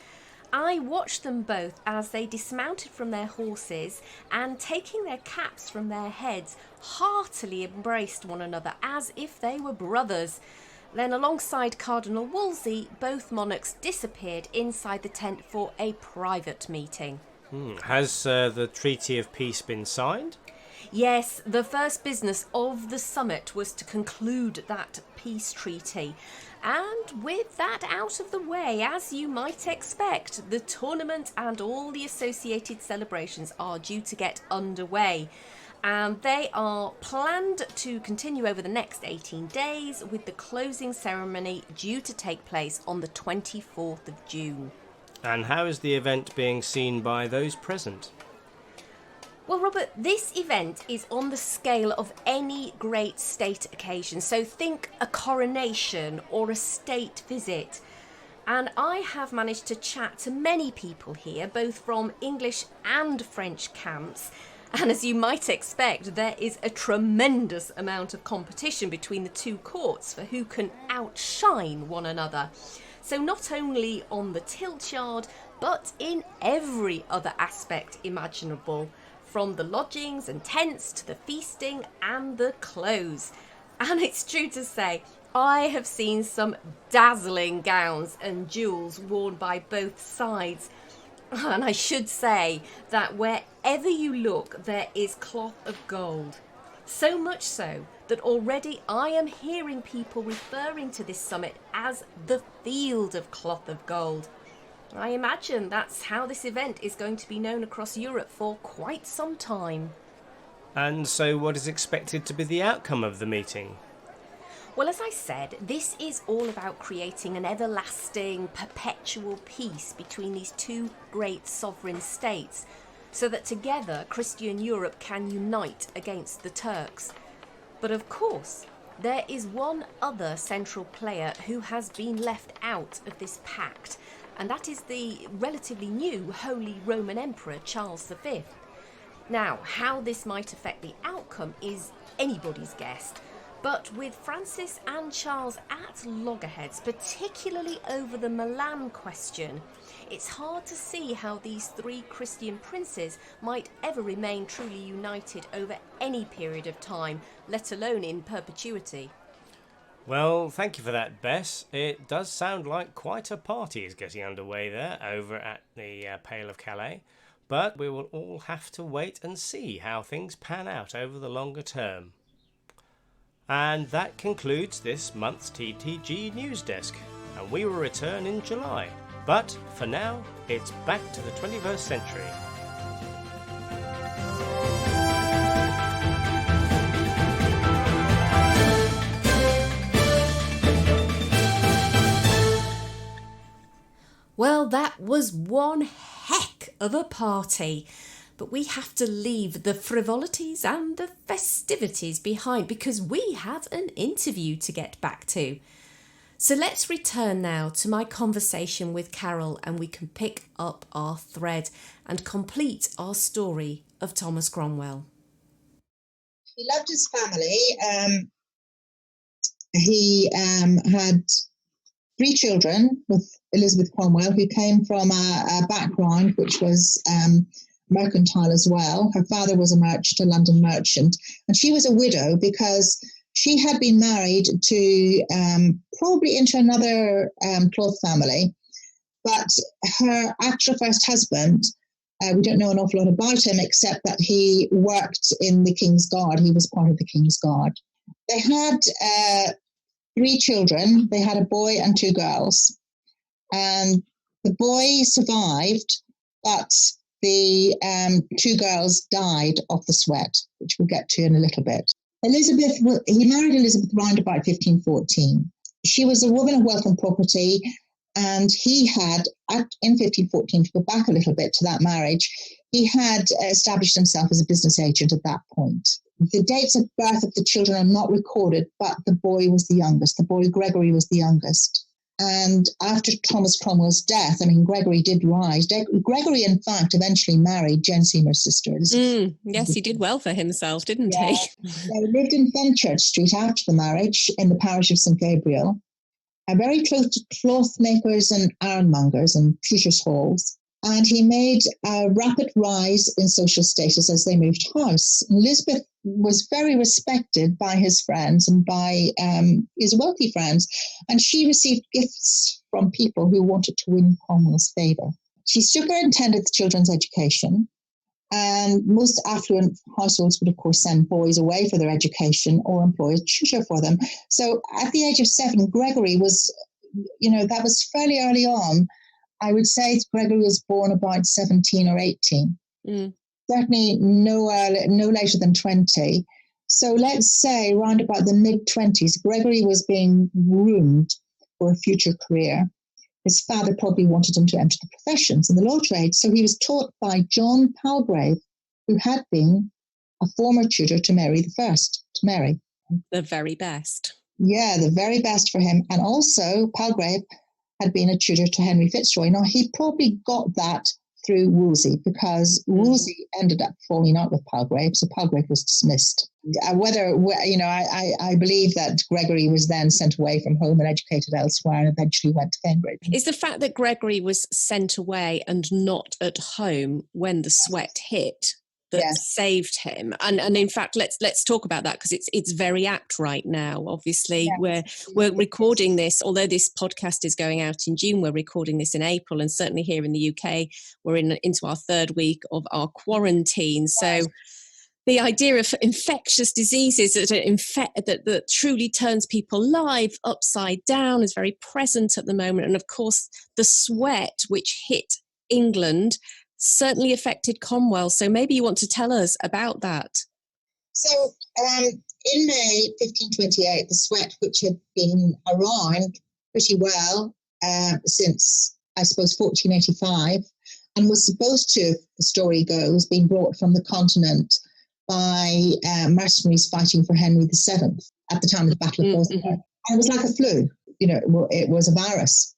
I watched them both as they dismounted from their horses and, taking their caps from their heads, heartily embraced one another as if they were brothers. Then, alongside Cardinal Wolsey, both monarchs disappeared inside the tent for a private meeting. Has the Treaty of Peace been signed? Yes, the first business of the summit was to conclude that peace treaty. And with that out of the way, as you might expect, the tournament and all the associated celebrations are due to get underway. And they are planned to continue over the next 18 days, with the closing ceremony due to take place on the 24th of June. And how is the event being seen by those present? Well, Robert, this event is on the scale of any great state occasion. So think a coronation or a state visit. And I have managed to chat to many people here, both from English and French camps. And as you might expect, there is a tremendous amount of competition between the two courts for who can outshine one another. So not only on the tilt yard, but in every other aspect imaginable, from the lodgings and tents to the feasting and the clothes. And it's true to say, I have seen some dazzling gowns and jewels worn by both sides. And I should say that wherever you look, there is cloth of gold. So much so that already I am hearing people referring to this summit as the Field of Cloth of Gold. I imagine that's how this event is going to be known across Europe for quite some time. And so what is expected to be the outcome of the meeting? Well, as I said, this is all about creating an everlasting, perpetual peace between these two great sovereign states, so that together Christian Europe can unite against the Turks. But of course, there is one other central player who has been left out of this pact, and that is the relatively new Holy Roman Emperor Charles V. Now, how this might affect the outcome is anybody's guess, but with Francis and Charles at loggerheads, particularly over the Milan question, it's hard to see how these three Christian princes might ever remain truly united over any period of time, let alone in perpetuity. Well, thank you for that, Bess. It does sound like quite a party is getting underway there over at the Pale of Calais, but we will all have to wait and see how things pan out over the longer term. And that concludes this month's TTG News Desk, and we will return in July. But for now, it's back to the 21st century. that was one heck of a party. But we have to leave the frivolities and the festivities behind because we have an interview to get back to. So let's return now to my conversation with Carol and we can pick up our thread and complete our story of Thomas Cromwell. He loved his family. He had 3 children with Elizabeth Cromwell, who came from a background which was mercantile as well. Her father was a London merchant, and she was a widow because she had been married to probably into another cloth family, but her actual first husband, we don't know an awful lot about him except that he worked in the King's Guard. He was part of the King's Guard. They had 3 children. They had a boy and 2 girls, and the boy survived, but the 2 girls died of the sweat, which we'll get to in a little bit. He married Elizabeth round about 1514. She was a woman of wealth and property, and he had, in 1514, to go back a little bit to that marriage, he had established himself as a business agent at that point. The dates of birth of the children are not recorded, but the boy was the youngest. The boy Gregory was the youngest. And after Thomas Cromwell's death, Gregory did rise. Gregory, in fact, eventually married Jane Seymour's sister. Yes, he did well for himself, didn't he? They lived in Fenchurch Street after the marriage in the parish of St. Gabriel, very close to cloth makers and ironmongers and pewters' halls. And he made a rapid rise in social status as they moved house. Elizabeth was very respected by his friends and by his wealthy friends, and she received gifts from people who wanted to win Cromwell's favour. She superintended the children's education, and most affluent households would, of course, send boys away for their education or employ a tutor for them. So at the age of 7, Gregory was, that was fairly early on. I would say Gregory was born about 17 or 18. Certainly no later than 20. So let's say around about the mid-20s, Gregory was being groomed for a future career. His father probably wanted him to enter the professions in the law trade. So he was taught by John Palgrave, who had been a former tutor to Mary I, to Mary. The very best. Yeah, the very best for him. And also Palgrave had been a tutor to Henry Fitzroy. Now, he probably got that through Wolsey because Wolsey ended up falling out with Palgrave, so Palgrave was dismissed. I believe that Gregory was then sent away from home and educated elsewhere and eventually went to Cambridge. Is the fact that Gregory was sent away and not at home when the sweat hit that saved him? And in fact, let's talk about that because it's very apt right now. Obviously, we're recording this, although this podcast is going out in June, we're recording this in April, and certainly here in the UK, we're into our 3rd week of our quarantine. So the idea of infectious diseases that truly turns people's life upside down is very present at the moment. And of course, the sweat which hit England certainly affected Cromwell. So maybe you want to tell us about that. So in May 1528, the sweat, which had been around pretty well since, I suppose, 1485, and was supposed to, the story goes, being brought from the continent by mercenaries fighting for Henry VII at the time of the Battle of Bosworth. And it was like a flu. It was a virus,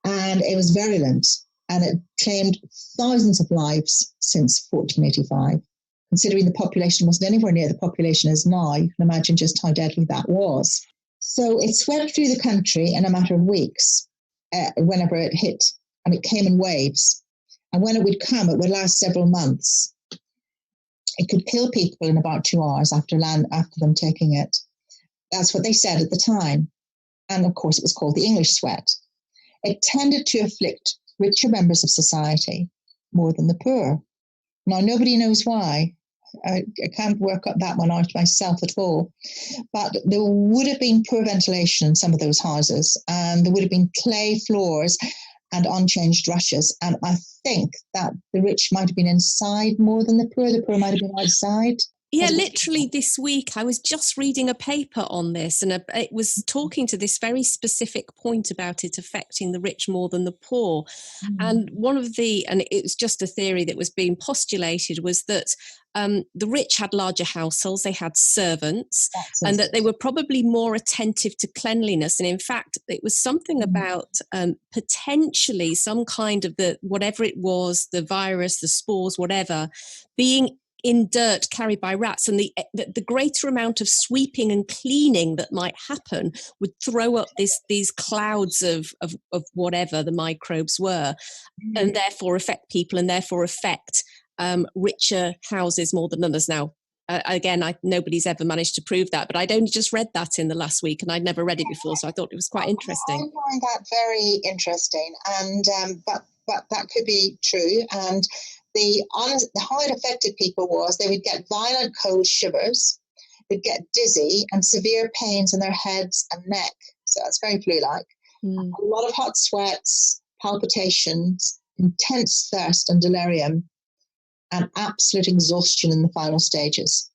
and it was virulent. And it claimed thousands of lives since 1485. Considering the population wasn't anywhere near the population as now, you can imagine just how deadly that was. So it swept through the country in a matter of weeks whenever it hit, and it came in waves. And when it would come, it would last several months. It could kill people in about 2 hours after them taking it. That's what they said at the time. And of course, it was called the English sweat. It tended to afflict richer members of society more than the poor. Now, nobody knows why. I can't work that one out myself at all. But there would have been poor ventilation in some of those houses, and there would have been clay floors and unchanged rushes. And I think that the rich might have been inside more than the poor. The poor might have been outside. Yeah, literally this week, I was just reading a paper on this, and it was talking to this very specific point about it affecting the rich more than the poor. And and it was just a theory that was being postulated, was that the rich had larger households, they had servants, and that they were probably more attentive to cleanliness. And in fact, it was something about potentially some kind of whatever it was, the virus, the spores, whatever, being in dirt carried by rats, and the greater amount of sweeping and cleaning that might happen would throw up these clouds of whatever the microbes were, and therefore affect people, and therefore affect richer houses more than others. Now, again, nobody's ever managed to prove that, but I'd only just read that in the last week, and I'd never read it before, so I thought it was quite interesting. I find that very interesting, and but that could be true. And how it affected people was they would get violent cold shivers, they'd get dizzy and severe pains in their heads and neck. So that's very flu-like. A lot of hot sweats, palpitations, intense thirst and delirium, and absolute exhaustion in the final stages.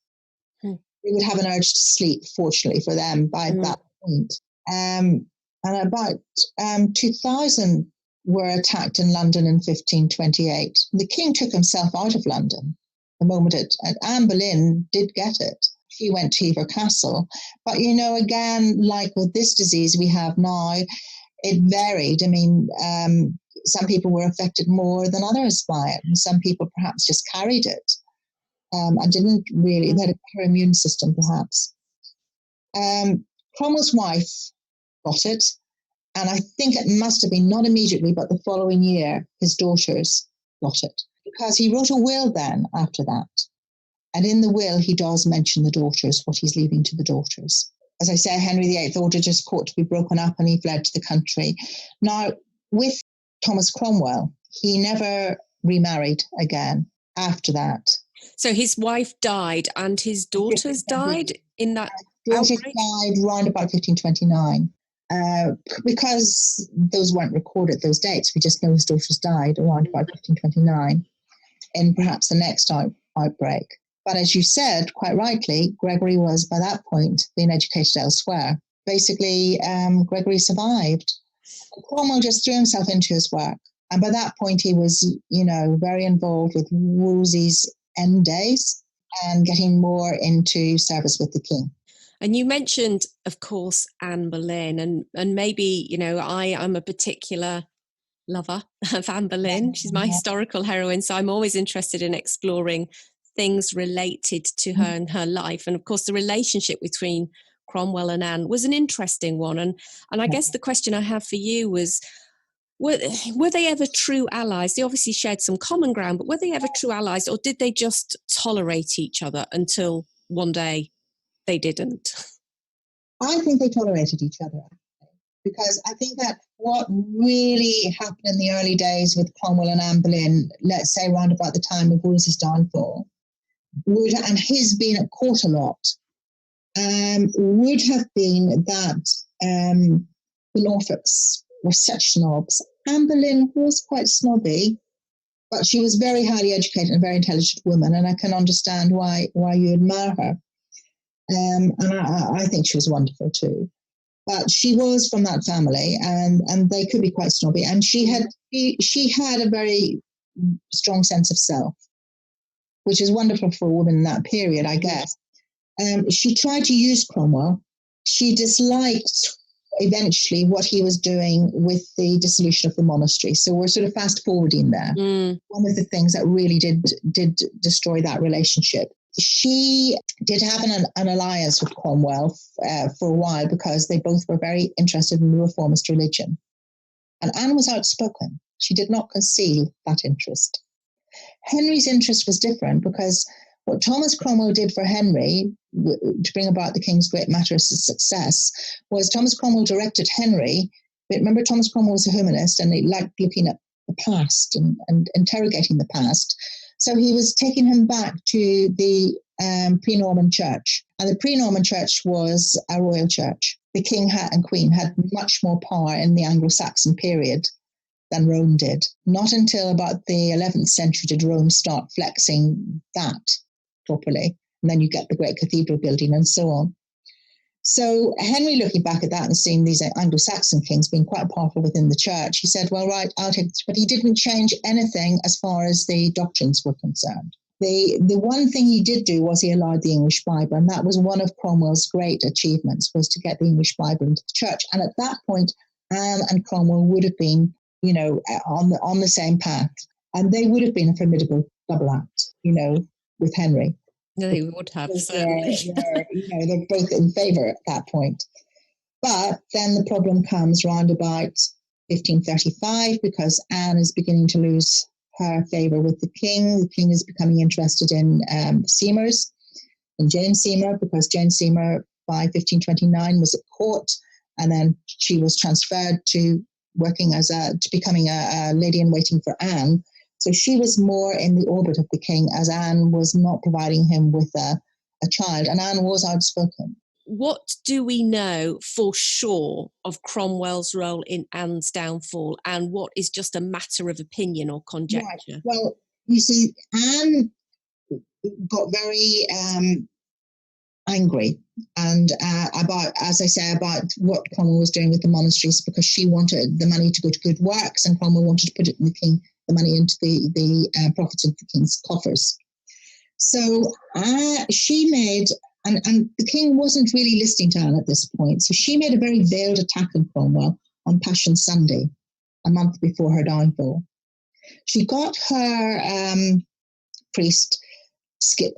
They would have an urge to sleep, fortunately for them, by that point. And about 2,000 were attacked in London in 1528. The king took himself out of London the moment Anne Boleyn did get it. She went to Hever Castle. But, again, like with this disease we have now, it varied. I mean, some people were affected more than others by it. And some people perhaps just carried it and didn't really, they had a better immune system perhaps. Cromwell's wife got it. And I think it must have been not immediately, but the following year, his daughters got it. Because he wrote a will then after that. And in the will, he does mention the daughters, what he's leaving to the daughters. As I say, Henry VIII ordered his court to be broken up and he fled to the country. Now, with Thomas Cromwell, he never remarried again after that. So his wife died and his daughters died in that daughters outbreak? Died around about 1529. Because those weren't recorded, those dates, we just know his daughters died around about 1529 in perhaps the next outbreak. But as you said, quite rightly, Gregory was by that point being educated elsewhere. Basically, Gregory survived. Cromwell just threw himself into his work. And by that point, he was, very involved with Wolsey's end days and getting more into service with the king. And you mentioned, of course, Anne Boleyn, and maybe, I'm a particular lover of Anne Boleyn. She's my historical heroine, so I'm always interested in exploring things related to her and her life. And of course, the relationship between Cromwell and Anne was an interesting one. And I guess the question I have for you was, were they ever true allies? They obviously shared some common ground, but were they ever true allies, or did they just tolerate each other until one day they didn't? I think they tolerated each other, because I think that what really happened in the early days with Cromwell and Anne Boleyn, let's say around about the time of Wolsey's downfall, and his being at court a lot, would have been that the Norfolks were such snobs. Anne Boleyn was quite snobby, but she was very highly educated and a very intelligent woman, and I can understand why you admire her. And I think she was wonderful too. But she was from that family, and they could be quite snobby. And she had a very strong sense of self, which is wonderful for a woman in that period, I guess. She tried to use Cromwell. She disliked eventually what he was doing with the dissolution of the monastery. So we're sort of fast forwarding there. One of the things that really did destroy that relationship. She did have an alliance with Cromwell for a while, because they both were very interested in the reformist religion. And Anne was outspoken. She did not conceal that interest. Henry's interest was different, because what Thomas Cromwell did for Henry to bring about the king's great matter of success was Thomas Cromwell directed Henry. But remember, Thomas Cromwell was a humanist, and he liked looking at the past and interrogating the past. So he was taking him back to the pre-Norman church. And the pre-Norman church was a royal church. The king and queen had much more power in the Anglo-Saxon period than Rome did. Not until about the 11th century did Rome start flexing that properly. And then you get the great cathedral building and so on. So Henry, looking back at that and seeing these Anglo-Saxon kings being quite powerful within the church, he said, well, right, I'll take this. But he didn't change anything as far as the doctrines were concerned. The one thing he did do was he allowed the English Bible, and that was one of Cromwell's great achievements, was to get the English Bible into the church. And at that point, Anne and Cromwell would have been, on the same path, and they would have been a formidable double act, with Henry. They would have, certainly. They're both in favour at that point. But then the problem comes round about 1535, because Anne is beginning to lose her favour with the king. The king is becoming interested in Seymours, and Jane Seymour, because Jane Seymour by 1529 was at court, and then she was transferred to becoming a lady in waiting for Anne. So she was more in the orbit of the king, as Anne was not providing him with a child, and Anne was outspoken. What do we know for sure of Cromwell's role in Anne's downfall, and what is just a matter of opinion or conjecture? Right. Well, you see, Anne got very angry and about what Cromwell was doing with the monasteries, because she wanted the money to go to good works, and Cromwell wanted to put it in the money into the profits of the king's coffers. So she made. And the king wasn't really listening to Anne at this point. So she made a very veiled attack on Cromwell on Passion Sunday, a month before her downfall. She got her priest, Skip,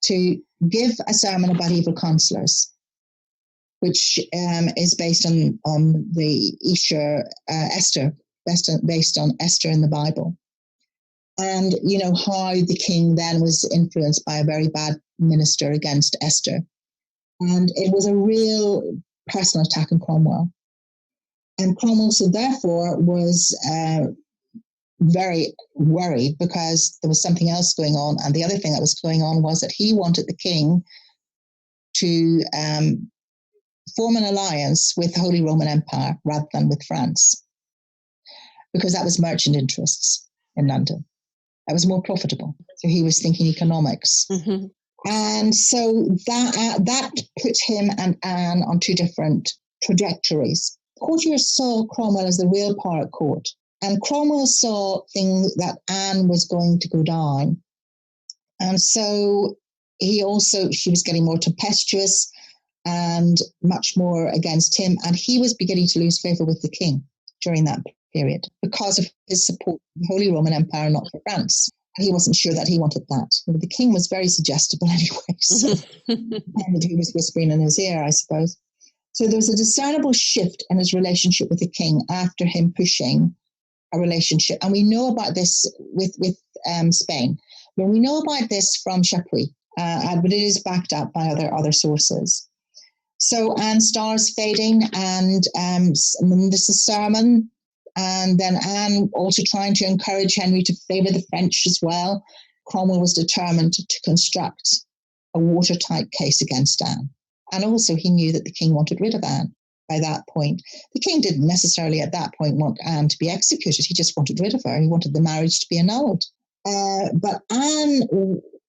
to give a sermon about evil counsellors, which is based on the Esther, based on Esther in the Bible. And, how the king then was influenced by a very bad minister against Esther. And it was a real personal attack on Cromwell. And Cromwell, so therefore, was very worried, because there was something else going on. And the other thing that was going on was that he wanted the king to form an alliance with the Holy Roman Empire rather than with France, because that was merchant interests in London. That was more profitable. So he was thinking economics. Mm-hmm. And so that put him and Anne on two different trajectories. Courtiers saw Cromwell as the real power at court. And Cromwell saw things that Anne was going to go down. And so she was getting more tempestuous and much more against him. And he was beginning to lose favour with the king during that period, because of his support for the Holy Roman Empire, not for France. And he wasn't sure that he wanted that. The king was very suggestible anyway, so and he was whispering in his ear, I suppose. So there was a discernible shift in his relationship with the king after him pushing a relationship. And we know about this with Spain. Well, we know about this from Chapuis, but it is backed up by other sources. So Anne Starr's fading, and this is sermon. And then Anne also trying to encourage Henry to favour the French as well. Cromwell was determined to construct a watertight case against Anne. And also he knew that the king wanted rid of Anne by that point. The king didn't necessarily at that point want Anne to be executed. He just wanted rid of her. He wanted the marriage to be annulled. But Anne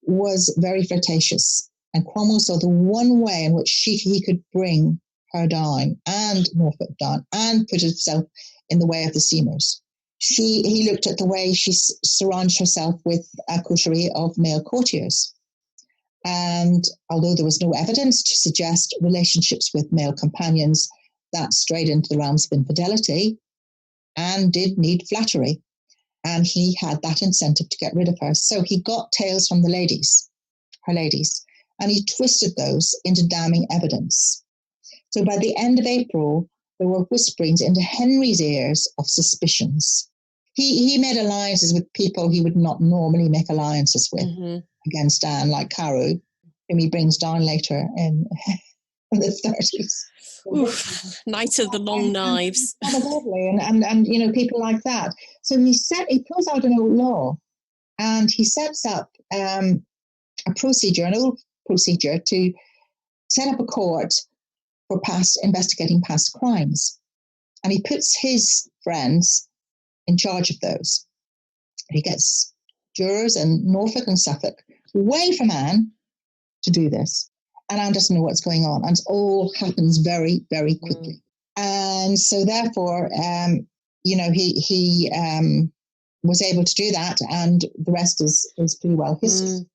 was very flirtatious. And Cromwell saw the one way in which he could bring her down, and Norfolk down, and put himself in the way of the Seymours. He looked at the way she surrounds herself with a coterie of male courtiers. And although there was no evidence to suggest relationships with male companions that strayed into the realms of infidelity, Anne did need flattery. And he had that incentive to get rid of her. So he got tales from her ladies, and he twisted those into damning evidence. So by the end of April, there were whisperings into Henry's ears of suspicions. He made alliances with people he would not normally make alliances with against Anne, like Carew, whom he brings down later in the 30s. Oof, Knight of the Long Knives. And people like that. So he pulls out an old law, and he sets up an old procedure to set up a court for investigating past crimes. And he puts his friends in charge of those. He gets jurors in Norfolk and Suffolk away from Anne, to do this. And Anne doesn't know what's going on. And it all happens very, very quickly. And so therefore, he was able to do that. And the rest is pretty well history.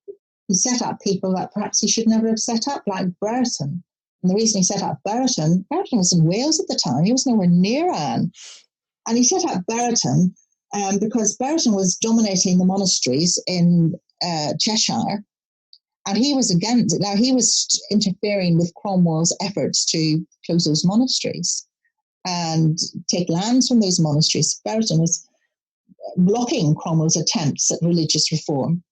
He set up people that perhaps he should never have set up, like Brereton. And the reason he set up Brereton was in Wales at the time. He was nowhere near Anne. And he set up Brereton because Brereton was dominating the monasteries in Cheshire. And he was against it. Now, he was interfering with Cromwell's efforts to close those monasteries and take lands from those monasteries. Brereton was blocking Cromwell's attempts at religious reform.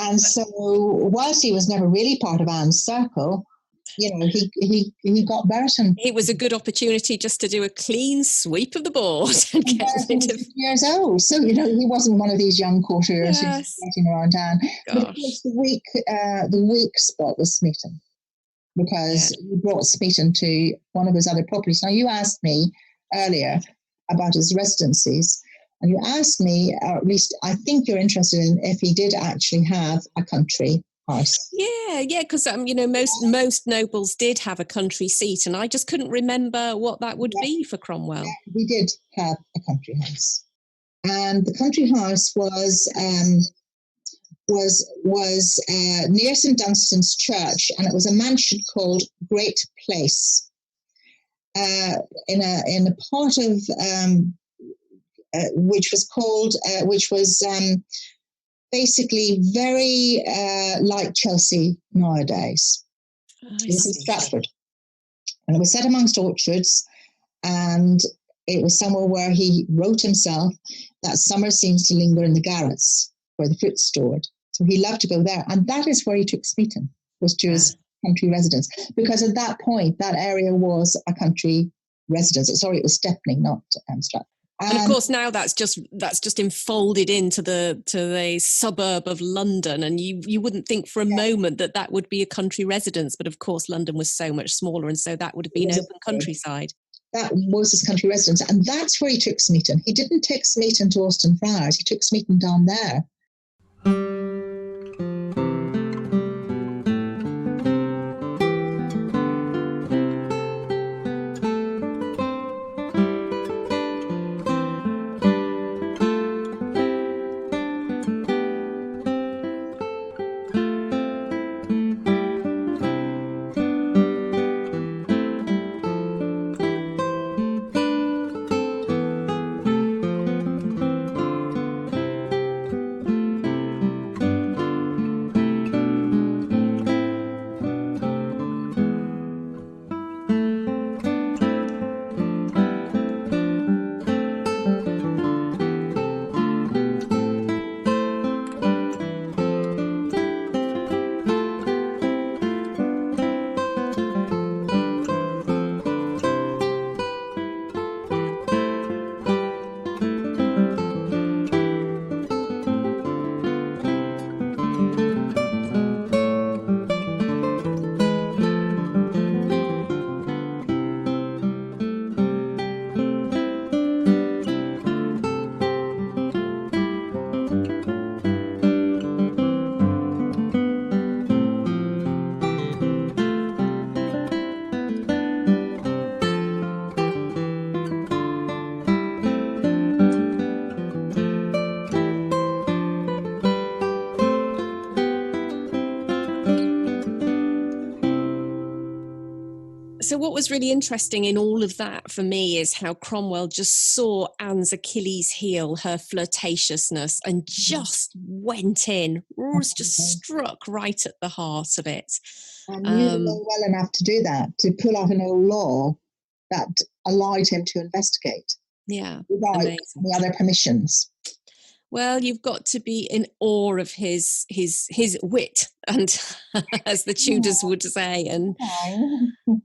And so, whilst he was never really part of Anne's circle, he got Brereton. It was a good opportunity just to do a clean sweep of the board and get rid of. Years old, so he wasn't one of these young courtiers who's getting around Anne. Gosh. But of course, the weak spot was Smeaton, because he brought Smeaton to one of his other properties. Now, you asked me earlier about his residencies, and you asked me, or at least I think you're interested in, if he did actually have a country house. Yeah, because most nobles did have a country seat, and I just couldn't remember what that would be for Cromwell. Yeah, he did have a country house, and the country house was near St Dunstan's Church, and it was a mansion called Great Place, in a part of which was basically very like Chelsea nowadays. It was in Stratford. And it was set amongst orchards, and it was somewhere where he wrote himself that summer seems to linger in the garrets where the fruit's stored. So he loved to go there. And that is where he took Smeaton, was to his country residence. Because at that point, that area was a country residence. Sorry, it was Stepney, not Stratford. And of course, now that's just enfolded into the suburb of London, and you wouldn't think for a moment that would be a country residence, but of course, London was so much smaller, and so that would have been open countryside. That was his country residence, and that's where he took Smeaton. He didn't take Smeaton to Austin Friars; he took Smeaton down there. So what was really interesting in all of that for me is how Cromwell just saw Anne's Achilles heel, her flirtatiousness, and just went in, just struck right at the heart of it. And knew well enough to do that, to pull out an old law that allowed him to investigate. Yeah, without any other permissions. Well, you've got to be in awe of his wit, and as the Tudors would say, and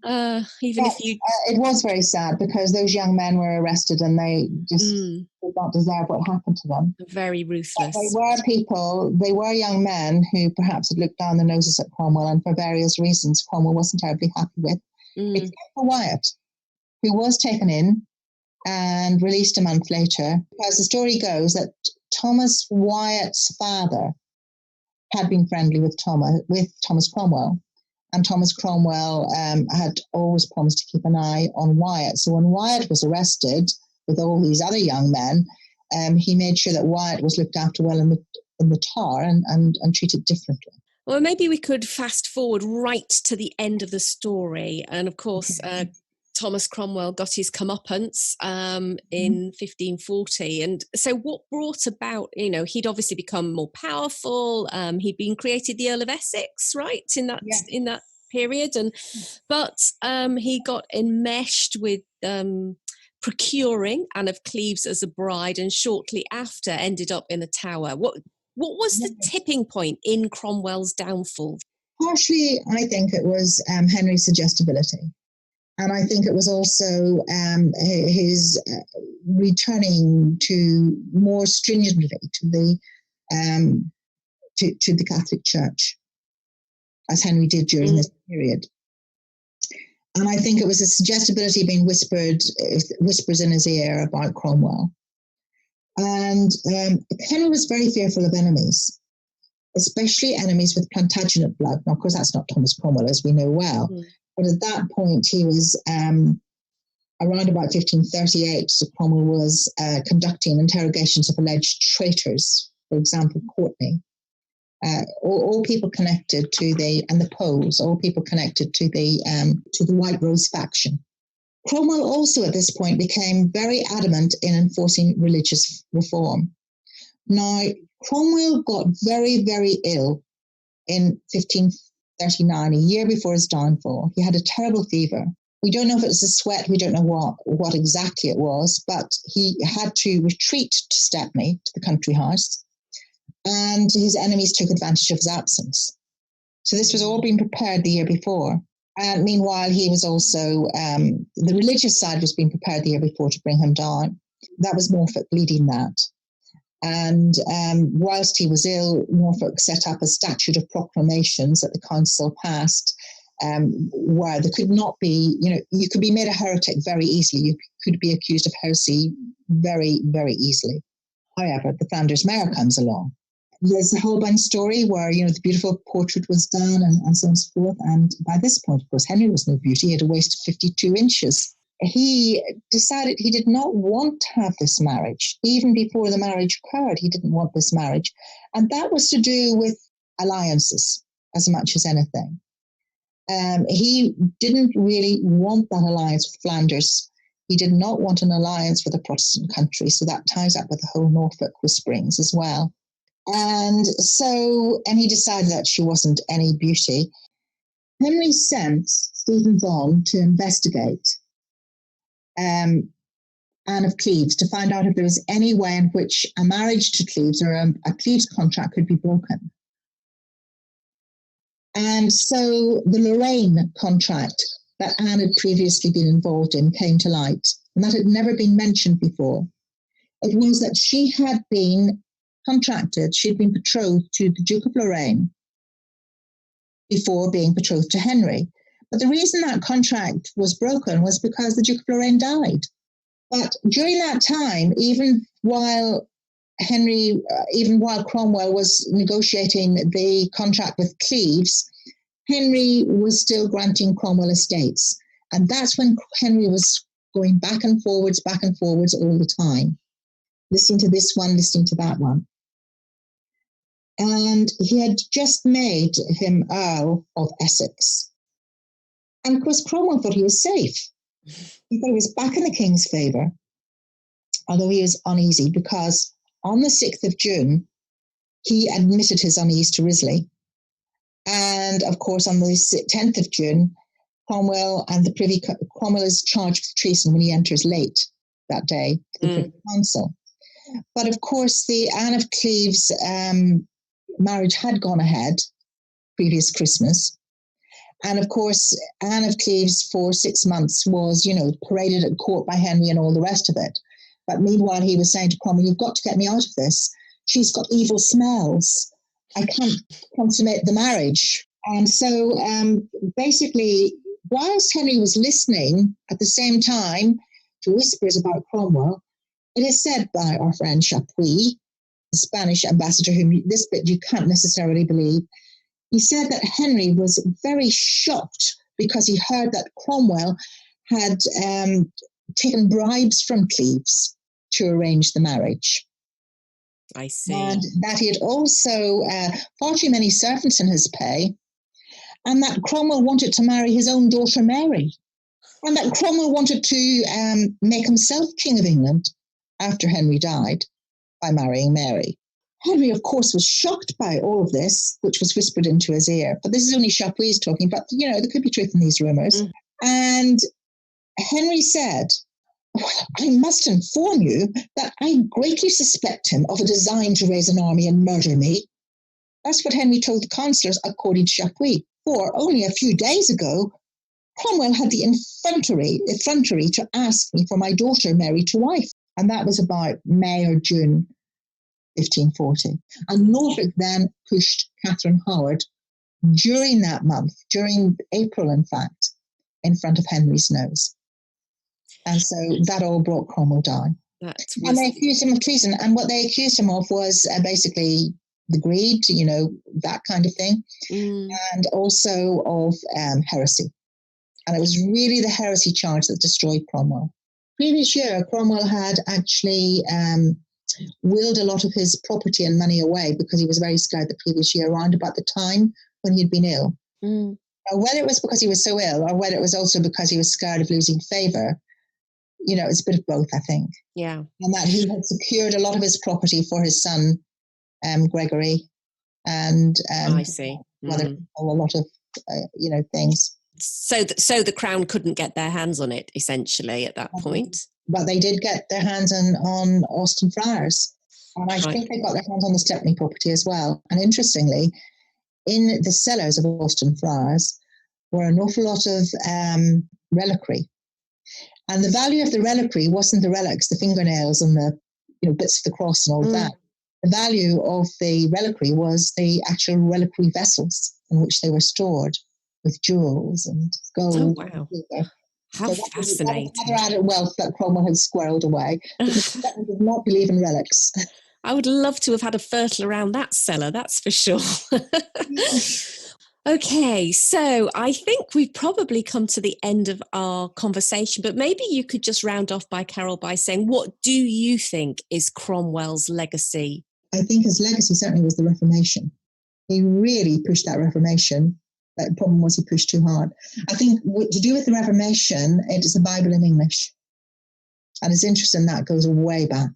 it was very sad because those young men were arrested and they just did not deserve what happened to them. Very ruthless. But they were young men who perhaps had looked down their noses at Cromwell, and for various reasons Cromwell wasn't terribly happy with, except for Wyatt, who was taken in and released a month later, because the story goes that Thomas Wyatt's father had been friendly with Thomas Cromwell. And Thomas Cromwell had always promised to keep an eye on Wyatt. So when Wyatt was arrested with all these other young men, he made sure that Wyatt was looked after well in the Tower and treated differently. Well, maybe we could fast forward right to the end of the story. And of course, Thomas Cromwell got his comeuppance in 1540. And so what brought about, he'd obviously become more powerful. He'd been created the Earl of Essex, right, in that period. But he got enmeshed with procuring Anne of Cleves as a bride, and shortly after ended up in the Tower. What was the tipping point in Cromwell's downfall? Partially, I think it was Henry's suggestibility. And I think it was also his returning to more stringently to the Catholic Church, as Henry did during this period. And I think it was a suggestibility being whispers in his ear about Cromwell. And Henry was very fearful of enemies, especially enemies with Plantagenet blood. Now, of course, that's not Thomas Cromwell, as we know well. But at that point, he was around about 1538. So Cromwell was conducting interrogations of alleged traitors, for example, Courtney. All people connected to the Poles, all people connected to the White Rose faction. Cromwell also at this point became very adamant in enforcing religious reform. Now, Cromwell got very, very ill in 1539, a year before his downfall. He had a terrible fever. We don't know if it was a sweat, we don't know what exactly it was, but he had to retreat to Stepney, to the country house, and his enemies took advantage of his absence. So this was all being prepared the year before. And meanwhile, he was also, the religious side was being prepared the year before to bring him down. That was Norfolk leading that. And whilst he was ill, Norfolk set up a statute of proclamations that the council passed, where there could not be, you could be made a heretic very easily. You could be accused of heresy very, very easily. However, the Flanders Mayor comes along. There's the Holbein story where, the beautiful portrait was done and so on and so forth. And by this point, of course, Henry was no beauty. He had a waist of 52 inches. He decided he did not want to have this marriage. Even before the marriage occurred, he didn't want this marriage. And that was to do with alliances as much as anything. He didn't really want that alliance with Flanders. He did not want an alliance with a Protestant country. So that ties up with the whole Norfolk whisperings as well. And he decided that she wasn't any beauty. Henry sent Stephen Vaughan to investigate Anne of Cleves to find out if there was any way in which a marriage to Cleves or a Cleves contract could be broken. And so the Lorraine contract that Anne had previously been involved in came to light, and that had never been mentioned before. It was that she had been contracted, she'd been betrothed to the Duke of Lorraine before being betrothed to Henry. But the reason that contract was broken was because the Duke of Lorraine died. But during that time, even while Cromwell was negotiating the contract with Cleves, Henry was still granting Cromwell estates. And that's when Henry was going back and forwards all the time, listening to this one, listening to that one. And he had just made him Earl of Essex. And of course, Cromwell thought he was safe. He thought he was back in the king's favour, although he was uneasy because on the 6th of June, he admitted his unease to Risley. And of course, on the 10th of June, Cromwell is charged with treason when he enters late that day to the Privy Council. But of course, the Anne of Cleves marriage had gone ahead previous Christmas. And of course, Anne of Cleves for 6 months was, paraded at court by Henry and all the rest of it. But meanwhile, he was saying to Cromwell, you've got to get me out of this. She's got evil smells. I can't consummate the marriage. And so basically, whilst Henry was listening at the same time to whispers about Cromwell, it is said by our friend Chapuis, the Spanish ambassador, this bit you can't necessarily believe, he said that Henry was very shocked because he heard that Cromwell had taken bribes from Cleves to arrange the marriage. I see. And that he had also far too many servants in his pay, and that Cromwell wanted to marry his own daughter Mary, and that Cromwell wanted to make himself King of England after Henry died by marrying Mary. Henry, of course, was shocked by all of this, which was whispered into his ear. But this is only Chapuis talking, but, there could be truth in these rumours. Mm. And Henry said, I must inform you that I greatly suspect him of a design to raise an army and murder me. That's what Henry told the councillors, according to Chapuis. For only a few days ago, Cromwell had the effrontery to ask me for my daughter Mary to wife. And that was about May or June 1540. And Norfolk then pushed Catherine Howard during that month, during April, in fact, in front of Henry's nose. And so that all brought Cromwell down. And they accused him of treason. And what they accused him of was basically the greed, that kind of thing, and also of heresy. And it was really the heresy charge that destroyed Cromwell. Previous year, Cromwell had actually willed a lot of his property and money away because he was very scared the previous year, around about the time when he'd been ill. Now, whether it was because he was so ill or whether it was also because he was scared of losing favour, it's a bit of both, I think. Yeah. And that he had secured a lot of his property for his son, Gregory, and I see. A lot of, things. So the crown couldn't get their hands on it, essentially, at that point. But they did get their hands on Austin Friars. And I think they got their hands on the Stepney property as well. And interestingly, in the cellars of Austin Friars were an awful lot of reliquary. And the value of the reliquary wasn't the relics, the fingernails and the bits of the cross and all of that. The value of the reliquary was the actual reliquary vessels in which they were stored, with jewels and gold. Oh, wow. How fascinating. That was added wealth that Cromwell had squirreled away. Because he did not believe in relics. I would love to have had a fertile around that cellar, that's for sure. Okay, so I think we've probably come to the end of our conversation, but maybe you could just round off, Carol, by saying, what do you think is Cromwell's legacy? I think his legacy certainly was the Reformation. He really pushed that Reformation. The problem was he pushed too hard. I think to do with the Reformation, it is the Bible in English. And his interest in that goes way back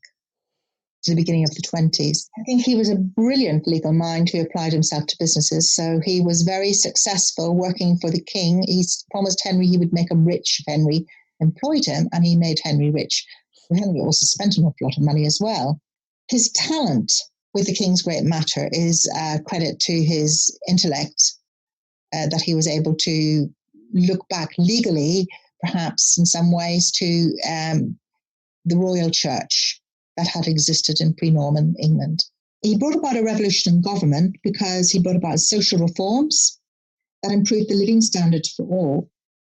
to the beginning of the 20s. I think he was a brilliant legal mind who applied himself to businesses. So he was very successful working for the king. He promised Henry he would make him rich if Henry employed him, and he made Henry rich. And Henry also spent an awful lot of money as well. His talent with the King's Great Matter is credit to his intellect, that he was able to look back legally, perhaps in some ways, to the royal church that had existed in pre-Norman England. He brought about a revolution in government because he brought about social reforms that improved the living standards for all,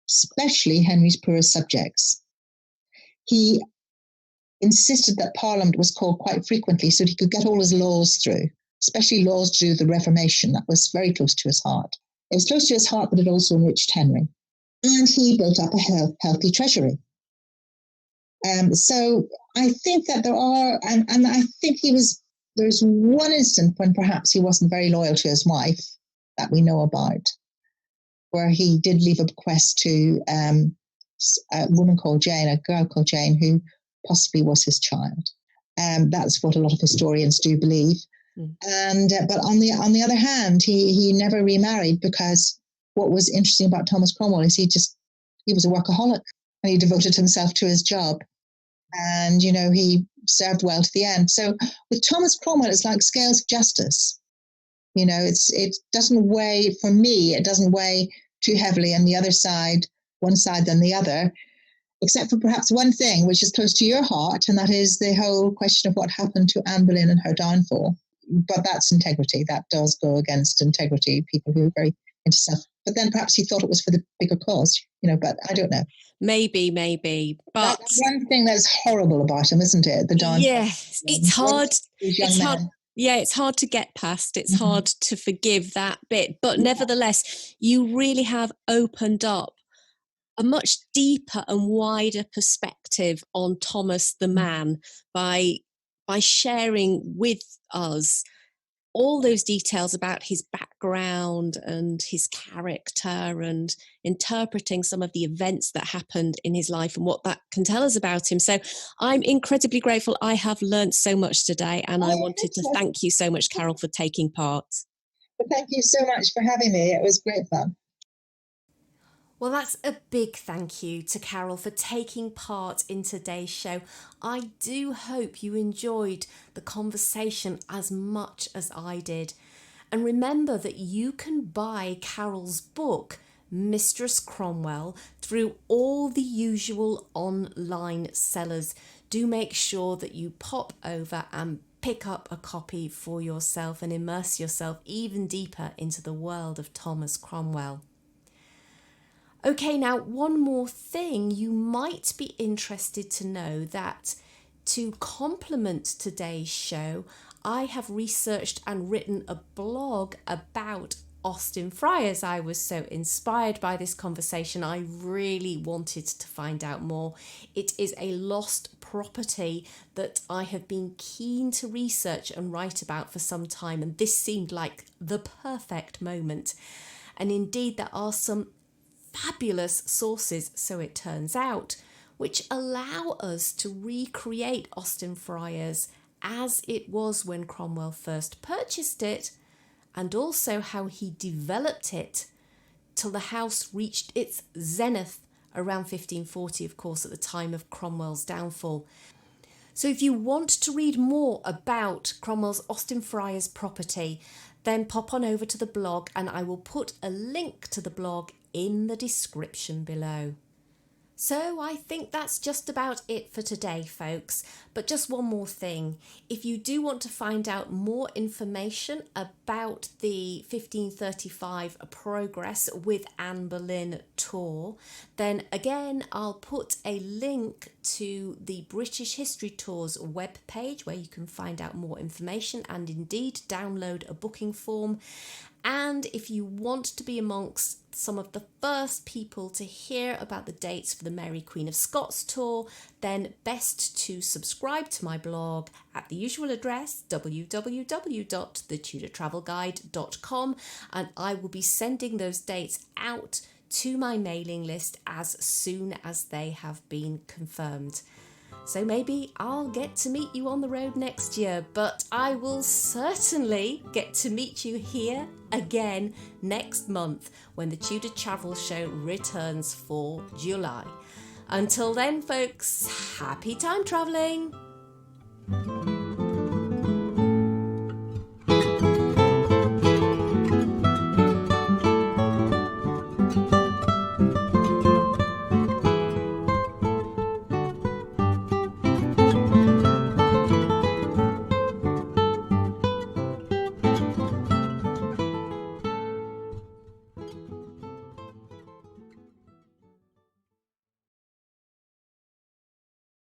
especially Henry's poorest subjects. He insisted that Parliament was called quite frequently so he could get all his laws through, especially laws to do with the Reformation. That was very close to his heart. It was close to his heart, but it also enriched Henry. And he built up a healthy treasury. So I think that there are, and I think there's one instant when perhaps he wasn't very loyal to his wife that we know about, where he did leave a bequest to a woman called Jane, a girl called Jane, who possibly was his child. That's what a lot of historians do believe. And but on the other hand, he never remarried, because what was interesting about Thomas Cromwell is he was a workaholic, and he devoted himself to his job, and he served well to the end. So with Thomas Cromwell, it's like scales of justice. It doesn't weigh, for me, it doesn't weigh too heavily on the other side, one side than the other, except for perhaps one thing which is close to your heart, and that is the whole question of what happened to Anne Boleyn and her downfall. But that's integrity. That does go against integrity, people who are very into self. But then perhaps he thought it was for the bigger cause, but I don't know. Maybe. But that's one thing that's horrible about him, isn't it? The downfall. Yeah, it's hard. Yeah, it's hard to get past. It's hard to forgive that bit. But nevertheless, you really have opened up a much deeper and wider perspective on Thomas the man by sharing with us all those details about his background and his character and interpreting some of the events that happened in his life and what that can tell us about him. So I'm incredibly grateful. I have learned so much today, and I wanted to thank you so much, Carol, for taking part. But thank you so much for having me. It was great fun. Well, that's a big thank you to Carol for taking part in today's show. I do hope you enjoyed the conversation as much as I did. And remember that you can buy Carol's book, Mistress Cromwell, through all the usual online sellers. Do make sure that you pop over and pick up a copy for yourself and immerse yourself even deeper into the world of Thomas Cromwell. Okay, now one more thing. You might be interested to know that to complement today's show, I have researched and written a blog about Austin Friars. I was so inspired by this conversation. I really wanted to find out more. It is a lost property that I have been keen to research and write about for some time, and this seemed like the perfect moment. And indeed, there are some fabulous sources, so it turns out, which allow us to recreate Austin Friars as it was when Cromwell first purchased it, and also how he developed it till the house reached its zenith around 1540, of course, at the time of Cromwell's downfall. So if you want to read more about Cromwell's Austin Friars property, then pop on over to the blog, and I will put a link to the blog in the description below. So I think that's just about it for today, folks. But just one more thing. If you do want to find out more information about the 1535 Progress with Anne Boleyn tour, then again, I'll put a link to the British History Tours webpage where you can find out more information and indeed download a booking form. And if you want to be amongst some of the first people to hear about the dates for the Mary Queen of Scots tour, then best to subscribe to my blog at the usual address, www.thetudortravelguide.com, and I will be sending those dates out to my mailing list as soon as they have been confirmed. So maybe I'll get to meet you on the road next year, but I will certainly get to meet you here again next month when the Tudor Travel Show returns for July. Until then, folks, happy time travelling!